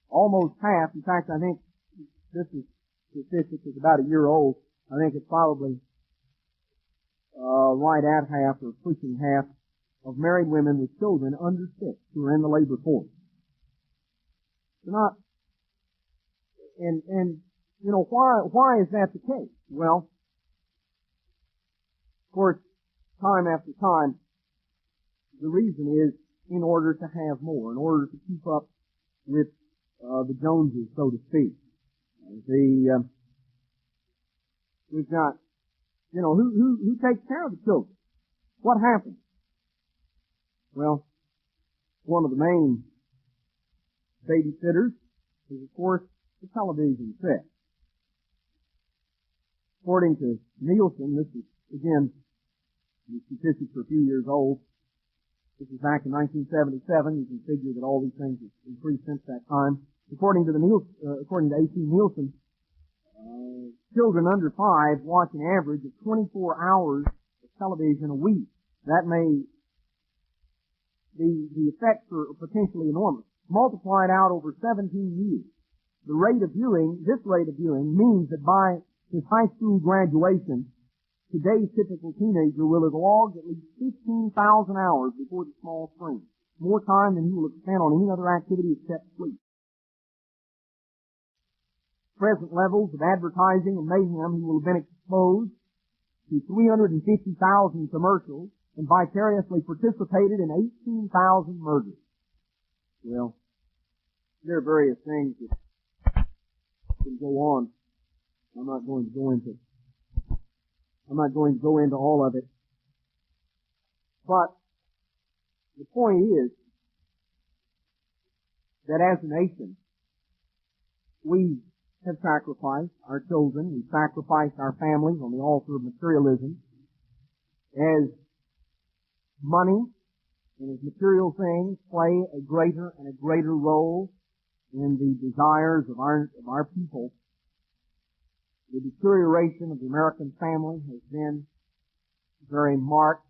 Almost half, in fact I think this statistic is about a year old, I think it's probably right at half or pushing half of married women with children under 6 who are in the labor force. They're not, and you know, why is that the case? Well, of course, time after time, the reason is in order to have more, in order to keep up with the Joneses, so to speak. We've got, you know, who takes care of the children? What happens? Well, one of the main babysitters is, of course, the television set. According to Nielsen, this is, again, the statistics are a few years old. This is back in 1977. You can figure that all these things have increased since that time. According to A.C. Nielsen, children under 5 watch an average of 24 hours of television a week. That may, the effects are potentially enormous. Multiplied out over 17 years. This rate of viewing means that by his high school graduation, today's typical teenager will have logged at least 15,000 hours before the small screen. More time than he will have spent on any other activity except sleep. Present levels of advertising and mayhem, he will have been exposed to 350,000 commercials and vicariously participated in 18,000 murders. Well, there are various things that can go on. I'm not going to go into all of it. But the point is that as a nation, we have sacrificed our children, we've sacrificed our families on the altar of materialism. As money and as material things play a greater and a greater role in the desires of our people, the deterioration of the American family has been very marked.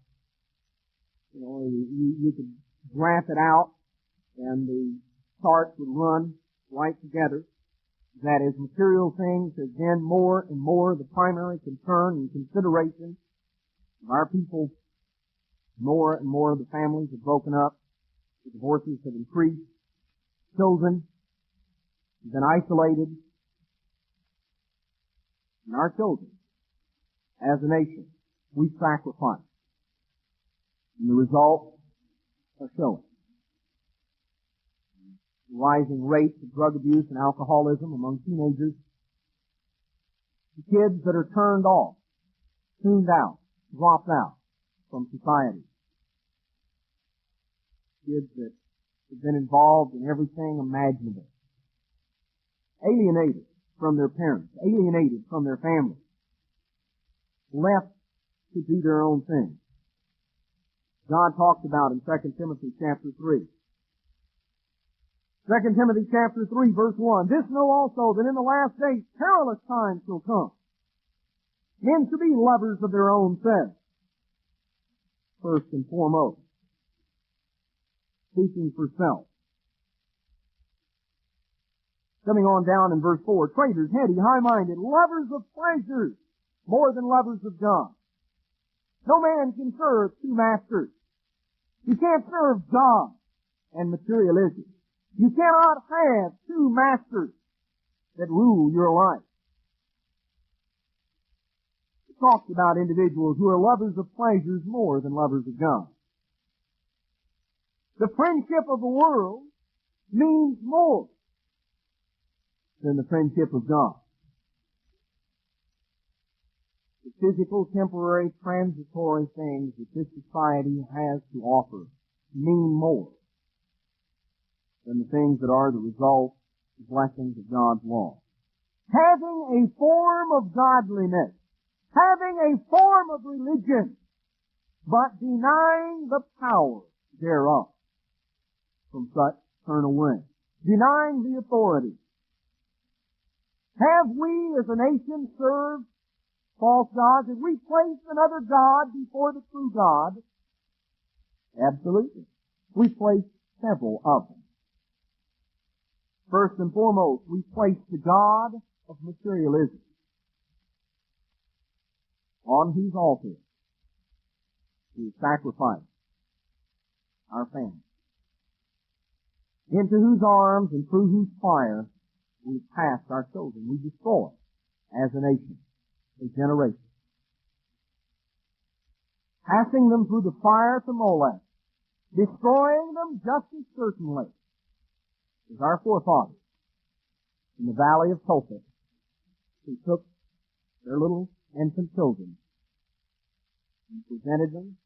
You know, you could graph it out and the charts would run right together. That is, material things have been more and more the primary concern and consideration of our people. More and more of the families have broken up. The divorces have increased. Children have been isolated. and our children, as a nation, we sacrifice. And the results are showing. Rising rates of drug abuse and alcoholism among teenagers. The kids that are turned off, tuned out, dropped out from society. Kids that have been involved in everything imaginable. Alienated from their parents, alienated from their families, left to do their own thing. God talks about in 2 Timothy chapter 3. 2 Timothy chapter 3 verse 1, this know also that in the last days perilous times shall come. Men shall be lovers of their own selves. First and foremost, seeking for self. Coming on down in verse 4, traitors, heady, high-minded, lovers of pleasures, more than lovers of God. No man can serve two masters. You can't serve God and materialism. You cannot have two masters that rule your life. It talks about individuals who are lovers of pleasures more than lovers of God. The friendship of the world means more than the friendship of God. The physical, temporary, transitory things that this society has to offer mean more than the things that are the result, the blessings of God's law. Having a form of godliness, having a form of religion, but denying the power thereof. From such turn away. Denying the authority. Have we as a nation served false gods? Have we placed another God before the true God? Absolutely. We placed several of them. First and foremost, we placed the God of materialism on whose altar we sacrificed our family, into whose arms and through whose fire we passed our children. We destroyed, as a nation, a generation. Passing them through the fire to Molech, destroying them just as certainly as our forefathers in the valley of Tophet, who took their little infant children and presented them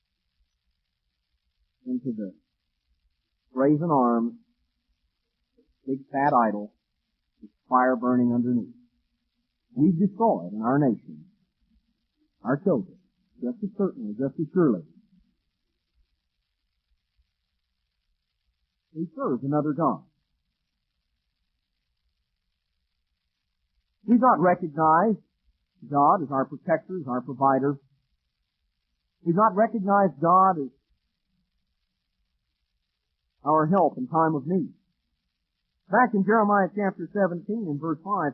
into the brazen arms, big fat idol, with fire burning underneath. We've destroyed in our nation our children, just as certainly, just as surely. We serve another God. We've not recognized God as our protector, as our provider. We've not recognized God as our help in time of need. Back in Jeremiah chapter 17 and verse 5,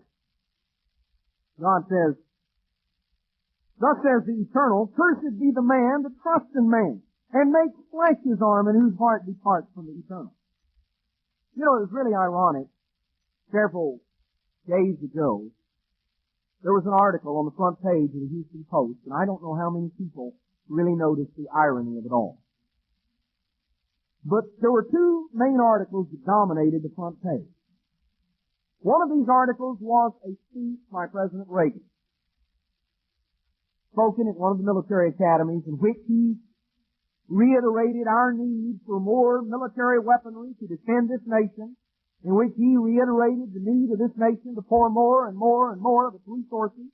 God says, thus says the Eternal, cursed be the man that trusts in man, and makes flesh his arm, and whose heart departs from the Eternal. You know, it was really ironic. Several days ago, there was an article on the front page of the Houston Post, and I don't know how many people really noticed the irony of it all. But there were two main articles that dominated the front page. One of these articles was a speech by President Reagan, spoken at one of the military academies, in which he reiterated our need for more military weaponry to defend this nation, in which he reiterated the need of this nation to pour more and more and more of its resources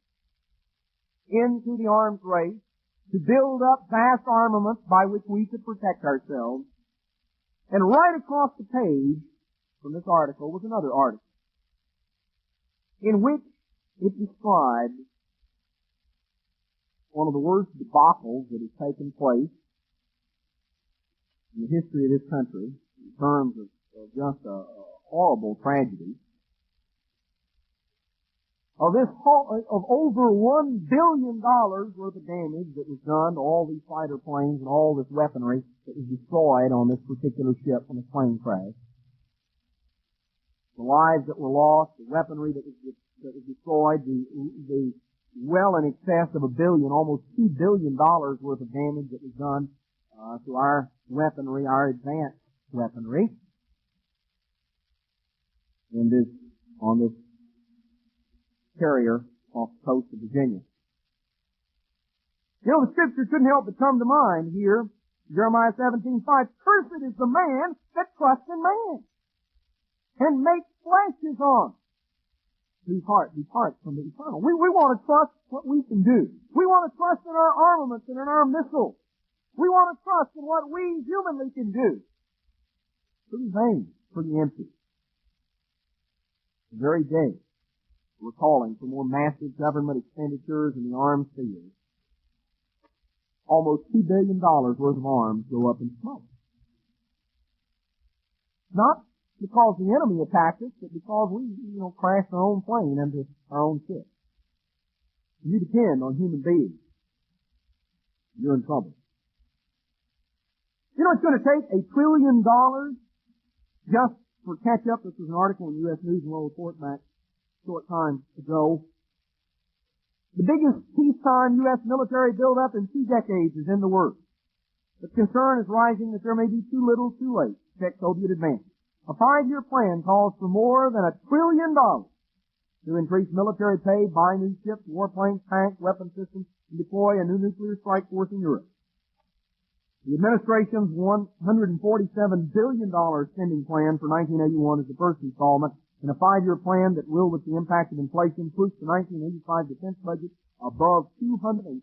into the arms race, to build up vast armaments by which we could protect ourselves. And right across the page from this article was another article in which it described one of the worst debacles that has taken place in the history of this country in terms of just a horrible tragedy. Of over $1 billion worth of damage that was done to all these fighter planes and all this weaponry that was destroyed on this particular ship when the plane crashed. The lives that were lost, the weaponry that was destroyed, the well in excess of $1 billion, almost $2 billion worth of damage that was done to our weaponry, our advanced weaponry, on this carrier off the coast of Virginia. You know, the scripture couldn't help but come to mind here, Jeremiah 17:5. Cursed is the man that trusts in man and makes flesh his arm, whose heart departs from the eternal. We want to trust what we can do. We want to trust in our armaments and in our missiles. We want to trust in what we humanly can do. Pretty vain, pretty empty. The very day we're calling for more massive government expenditures in the arms field, almost $2 billion worth of arms go up in smoke. Not because the enemy attacked us, but because we, crashed our own plane into our own ship. If you depend on human beings, you're in trouble. You know, it's going to take $1 trillion just for catch-up. This was an article in U.S. News and World Report back a short time ago. The biggest peacetime U.S. military build-up in 2 decades is in the works. The concern is rising that there may be too little, too late to check Soviet advance. A 5-year plan calls for more than $1 trillion to increase military pay, buy new ships, warplanes, tanks, weapon systems, and deploy a new nuclear strike force in Europe. The administration's $147 billion spending plan for 1981 is the first installment in a 5-year plan that will, with the impact of inflation, push the 1985 defense budget above $225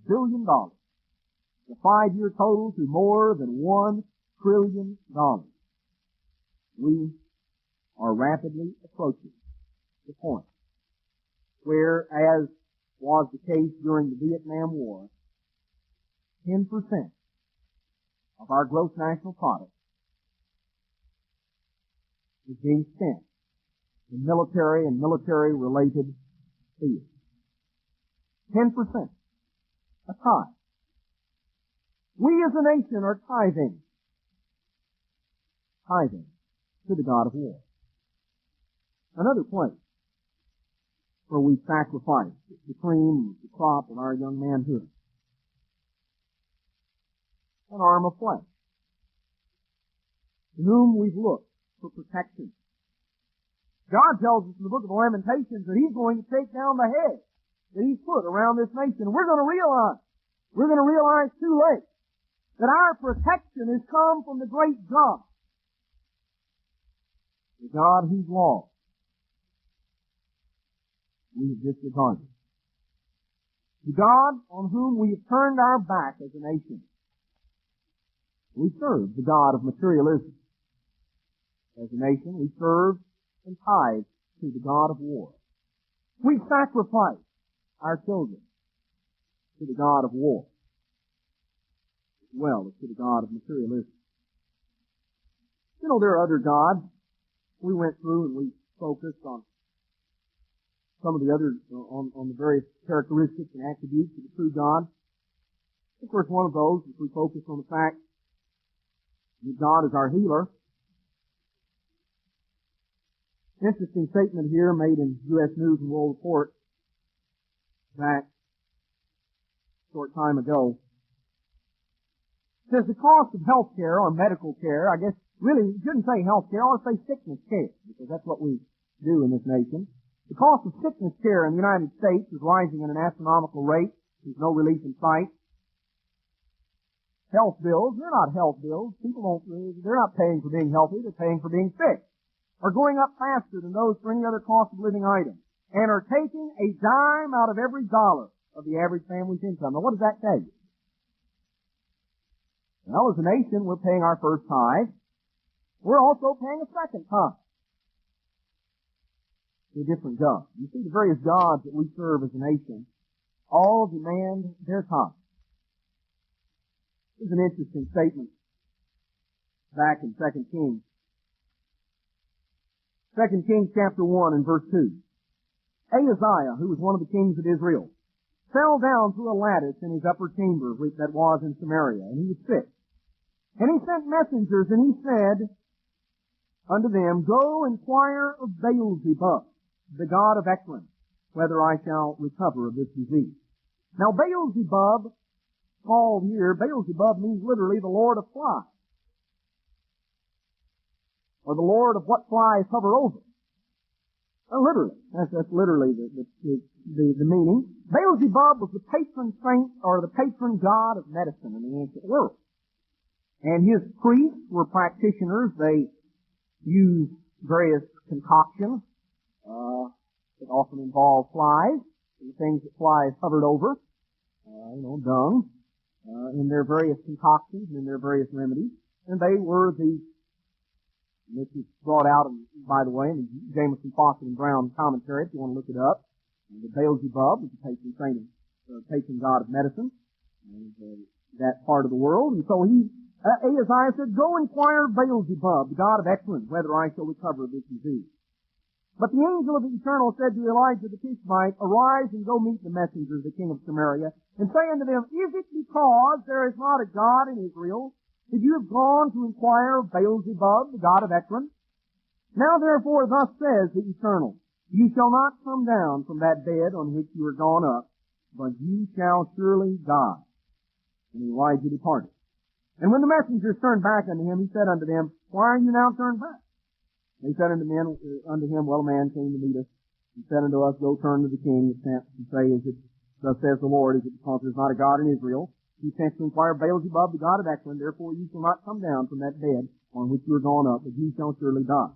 billion. The 5-year total to more than $1 trillion. We are rapidly approaching the point where, as was the case during the Vietnam War, 10% of our gross national product is being spent in military and military-related fields. 10%. A tithe. We as a nation are tithing to the God of war. Another place where we sacrifice the cream, the crop of our young manhood. An arm of flesh, to whom we've looked for protection. God tells us in the book of Lamentations that He's going to take down the hedge that He's put around this nation. And we're going to realize too late that our protection has come from the great God. The God whose law we have disregarded. The God on whom we have turned our back as a nation. We serve the God of materialism. As a nation, we serve and tithe to the God of war. We sacrifice our children to the God of war, as well as to the God of materialism. You know, there are other gods. We went through and we focused on some of the other, on the various characteristics and attributes of the true God. Of course, one of those is we focused on the fact that God is our healer. Interesting statement here made in U.S. News and World Report back a short time ago. It says the cost of health care or medical care, I guess really you shouldn't say health care, I ought to say sickness care, because that's what we do in this nation. The cost of sickness care in the United States is rising at an astronomical rate. There's no relief in sight. Health bills, they're not health bills. They're not paying for being healthy, they're paying for being sick. Are going up faster than those for any other cost of living item, and are taking a dime out of every dollar of the average family's income. Now what does that tell you? Well, as a nation, we're paying our first tithe. We're also paying a second tithe to a different God. You see, the various gods that we serve as a nation all demand their tithe. There's an interesting statement back in 2 Kings. 2 Kings chapter 1 and verse 2. Ahaziah, who was one of the kings of Israel, fell down through a lattice in his upper chamber that was in Samaria, and he was sick. And he sent messengers, and he said unto them, Go inquire of Beelzebub, the god of Ekron, whether I shall recover of this disease. Now Beelzebub, called here, Beelzebub means literally the Lord of flies, or the Lord of what flies hover over. Literally. That's literally the meaning. Beelzebub was the patron saint or the patron god of medicine in the ancient world. And his priests were practitioners. They used various concoctions that often involved flies, the things that flies hovered over, dung, in their various concoctions and in their various remedies. And they were and this is brought out, by the way, in the Jameson, Fawcett, and Brown commentary, if you want to look it up. The Beelzebub was the patron saint of patron god of medicine, and that part of the world. And so Ahaziah said, "Go inquire of Beelzebub, the god of excellence, whether I shall recover of this disease." But the angel of the Eternal said to Elijah the Tishbite, "Arise and go meet the messenger of the king of Samaria, and say unto them, Is it because there is not a God in Israel, that you have gone to inquire of Beelzebub, the god of Ekron? Now therefore thus says the Eternal, You shall not come down from that bed on which you are gone up, but you shall surely die." And Elijah departed. And when the messengers turned back unto him, he said unto them, "Why are you now turned back?" They said unto him, "Well, a man came to meet us, and said unto us, Go turn to the king, and say, Thus says the Lord, is it because there is not a God in Israel? He sent to inquire of Beelzebub, the god of Ekron, therefore you shall not come down from that bed on which you are gone up, but you shall surely die."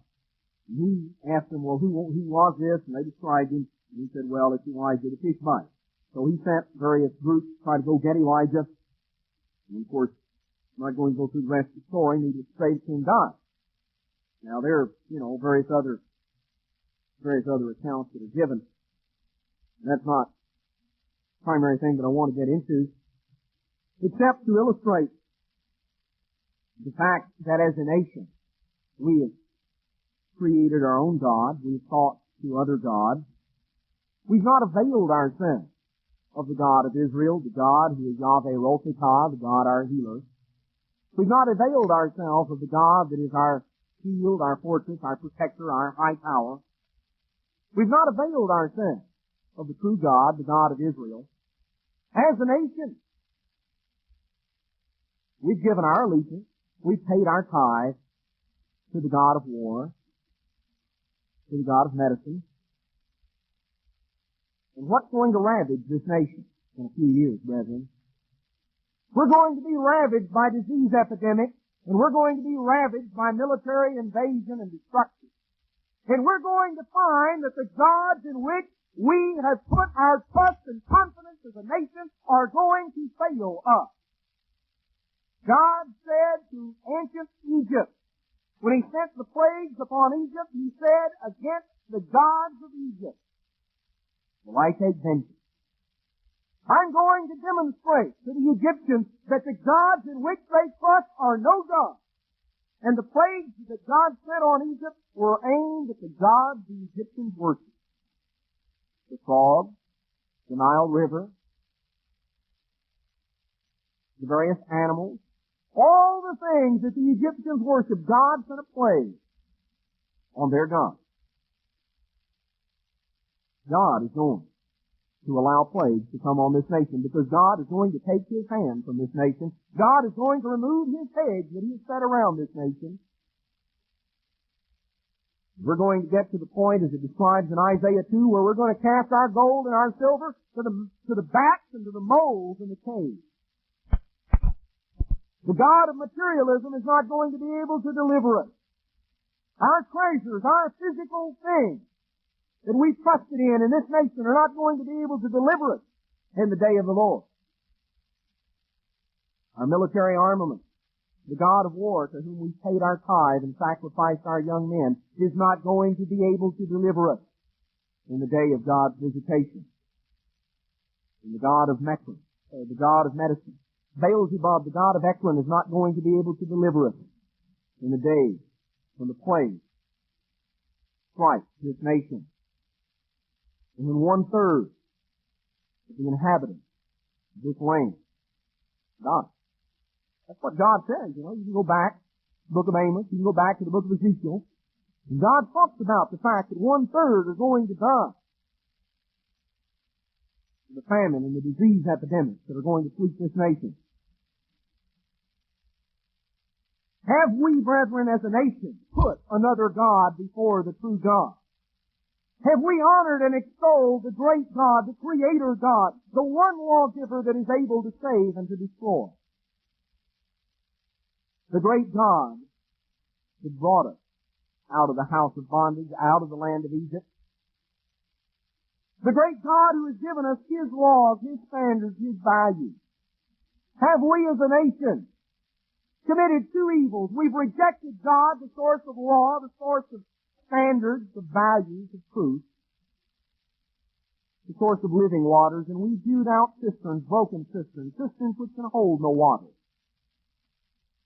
And he asked them, "Well, who was this?" And they described him, and he said, "Well, it's Elijah the Tishbite." So he sent various groups to try to go get Elijah. And of course, I'm not going to go through the rest of the story, needless to say, the king died. Now there are, various other accounts that are given. And that's not the primary thing that I want to get into, except to illustrate the fact that as a nation, we have created our own God. We've sought to other gods. We've not availed ourselves of the God of Israel, the God who is Yahweh Rophikah, the God our healer. We've not availed ourselves of the God that is our shield, our fortress, our protector, our high tower. We've not availed ourselves of the true God, the God of Israel. As a nation, we've given our allegiance, we've paid our tithe to the God of war, to the God of medicine. And what's going to ravage this nation in a few years, brethren? We're going to be ravaged by disease epidemics, and we're going to be ravaged by military invasion and destruction. And we're going to find that the gods in which we have put our trust and confidence as a nation are going to fail us. God said to ancient Egypt, when he sent the plagues upon Egypt, he said, "Against the gods of Egypt will I take vengeance." I'm going to demonstrate to the Egyptians that the gods in which they trust are no gods. And the plagues that God sent on Egypt were aimed at the gods the Egyptians worshiped. The frog, the Nile River, the various animals, all the things that the Egyptians worshiped, God sent a plague on their gods. God is going to allow plagues to come on this nation because God is going to take his hand from this nation. God is going to remove his hedge that he has set around this nation. We're going to get to the point, as it describes in Isaiah 2, where we're going to cast our gold and our silver to the bats and to the moles in the caves. The God of materialism is not going to be able to deliver us. Our treasures, our physical things that we trusted in this nation are not going to be able to deliver us in the day of the Lord. Our military armament, the God of war to whom we paid our tithe and sacrificed our young men, is not going to be able to deliver us in the day of God's visitation. And the God of Mekron, the God of medicine, Beelzebub, the God of Ekron, is not going to be able to deliver us in the day when the plague strikes this nation. And when 1/3 of the inhabitants of this land die. That's what God says, you can go back to the book of Amos, you can go back to the book of Ezekiel, and God talks about the fact that 1/3 are going to die. the famine and the disease epidemics that are going to sweep this nation. Have we, brethren, as a nation, put another God before the true God? Have we honored and extolled the great God, the Creator God, the one lawgiver that is able to save and to destroy? The great God that brought us out of the house of bondage, out of the land of Egypt. The great God who has given us His laws, His standards, His values. Have we as a nation committed two evils? We've rejected God, the source of law, the source of standards, of values, of truth, the source of living waters, and we've hewed out cisterns, broken cisterns, cisterns which can hold no water.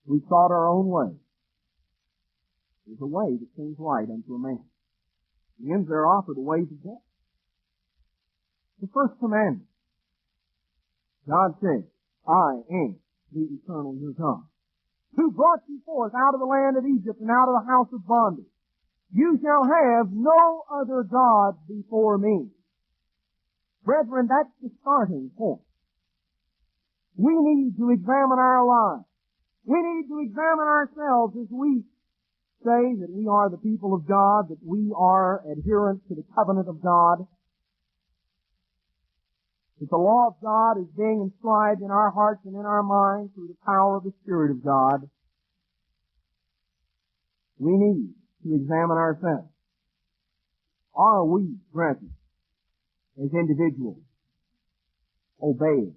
We've sought our own way. There's a way that seems right unto a man. The ends there offer the ways of death. The First Commandment. God said, I am the eternal your God, who brought you forth out of the land of Egypt and out of the house of bondage. You shall have no other God before me. Brethren, that's the starting point. We need to examine our lives. We need to examine ourselves as we say that we are the people of God, that we are adherents to the covenant of God, that the law of God is being inscribed in our hearts and in our minds through the power of the Spirit of God. We need to examine ourselves. Are we, brethren, as individuals, obeying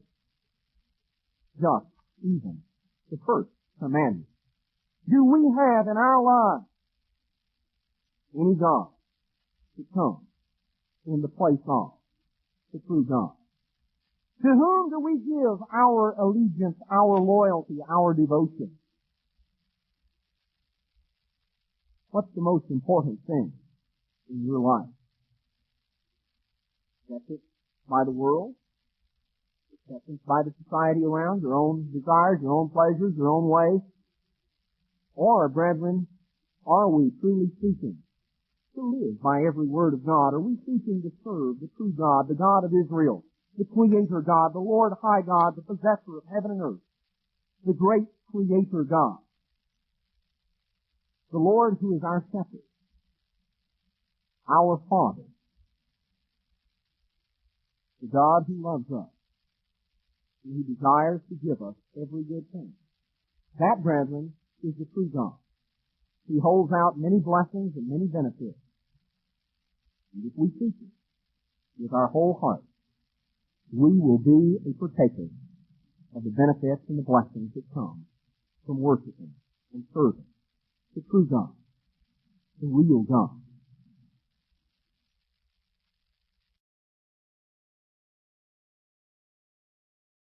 just even the First Commandment? Do we have in our lives any God to come in the place of the true God? To whom do we give our allegiance, our loyalty, our devotion? What's the most important thing in your life? Acceptance by the world? Acceptance by the society around? Your own desires, your own pleasures, your own ways? Or, brethren, are we truly seeking to live by every word of God? Are we seeking to serve the true God, the God of Israel, the Creator God, the Lord High God, the possessor of heaven and earth, the great Creator God, the Lord who is our shepherd, our Father, the God who loves us, and who desires to give us every good thing? That, brethren, is the true God. He holds out many blessings and many benefits. And if we seek Him with our whole heart, we will be a partaker of the benefits and the blessings that come from worshiping and serving the true God, the real God.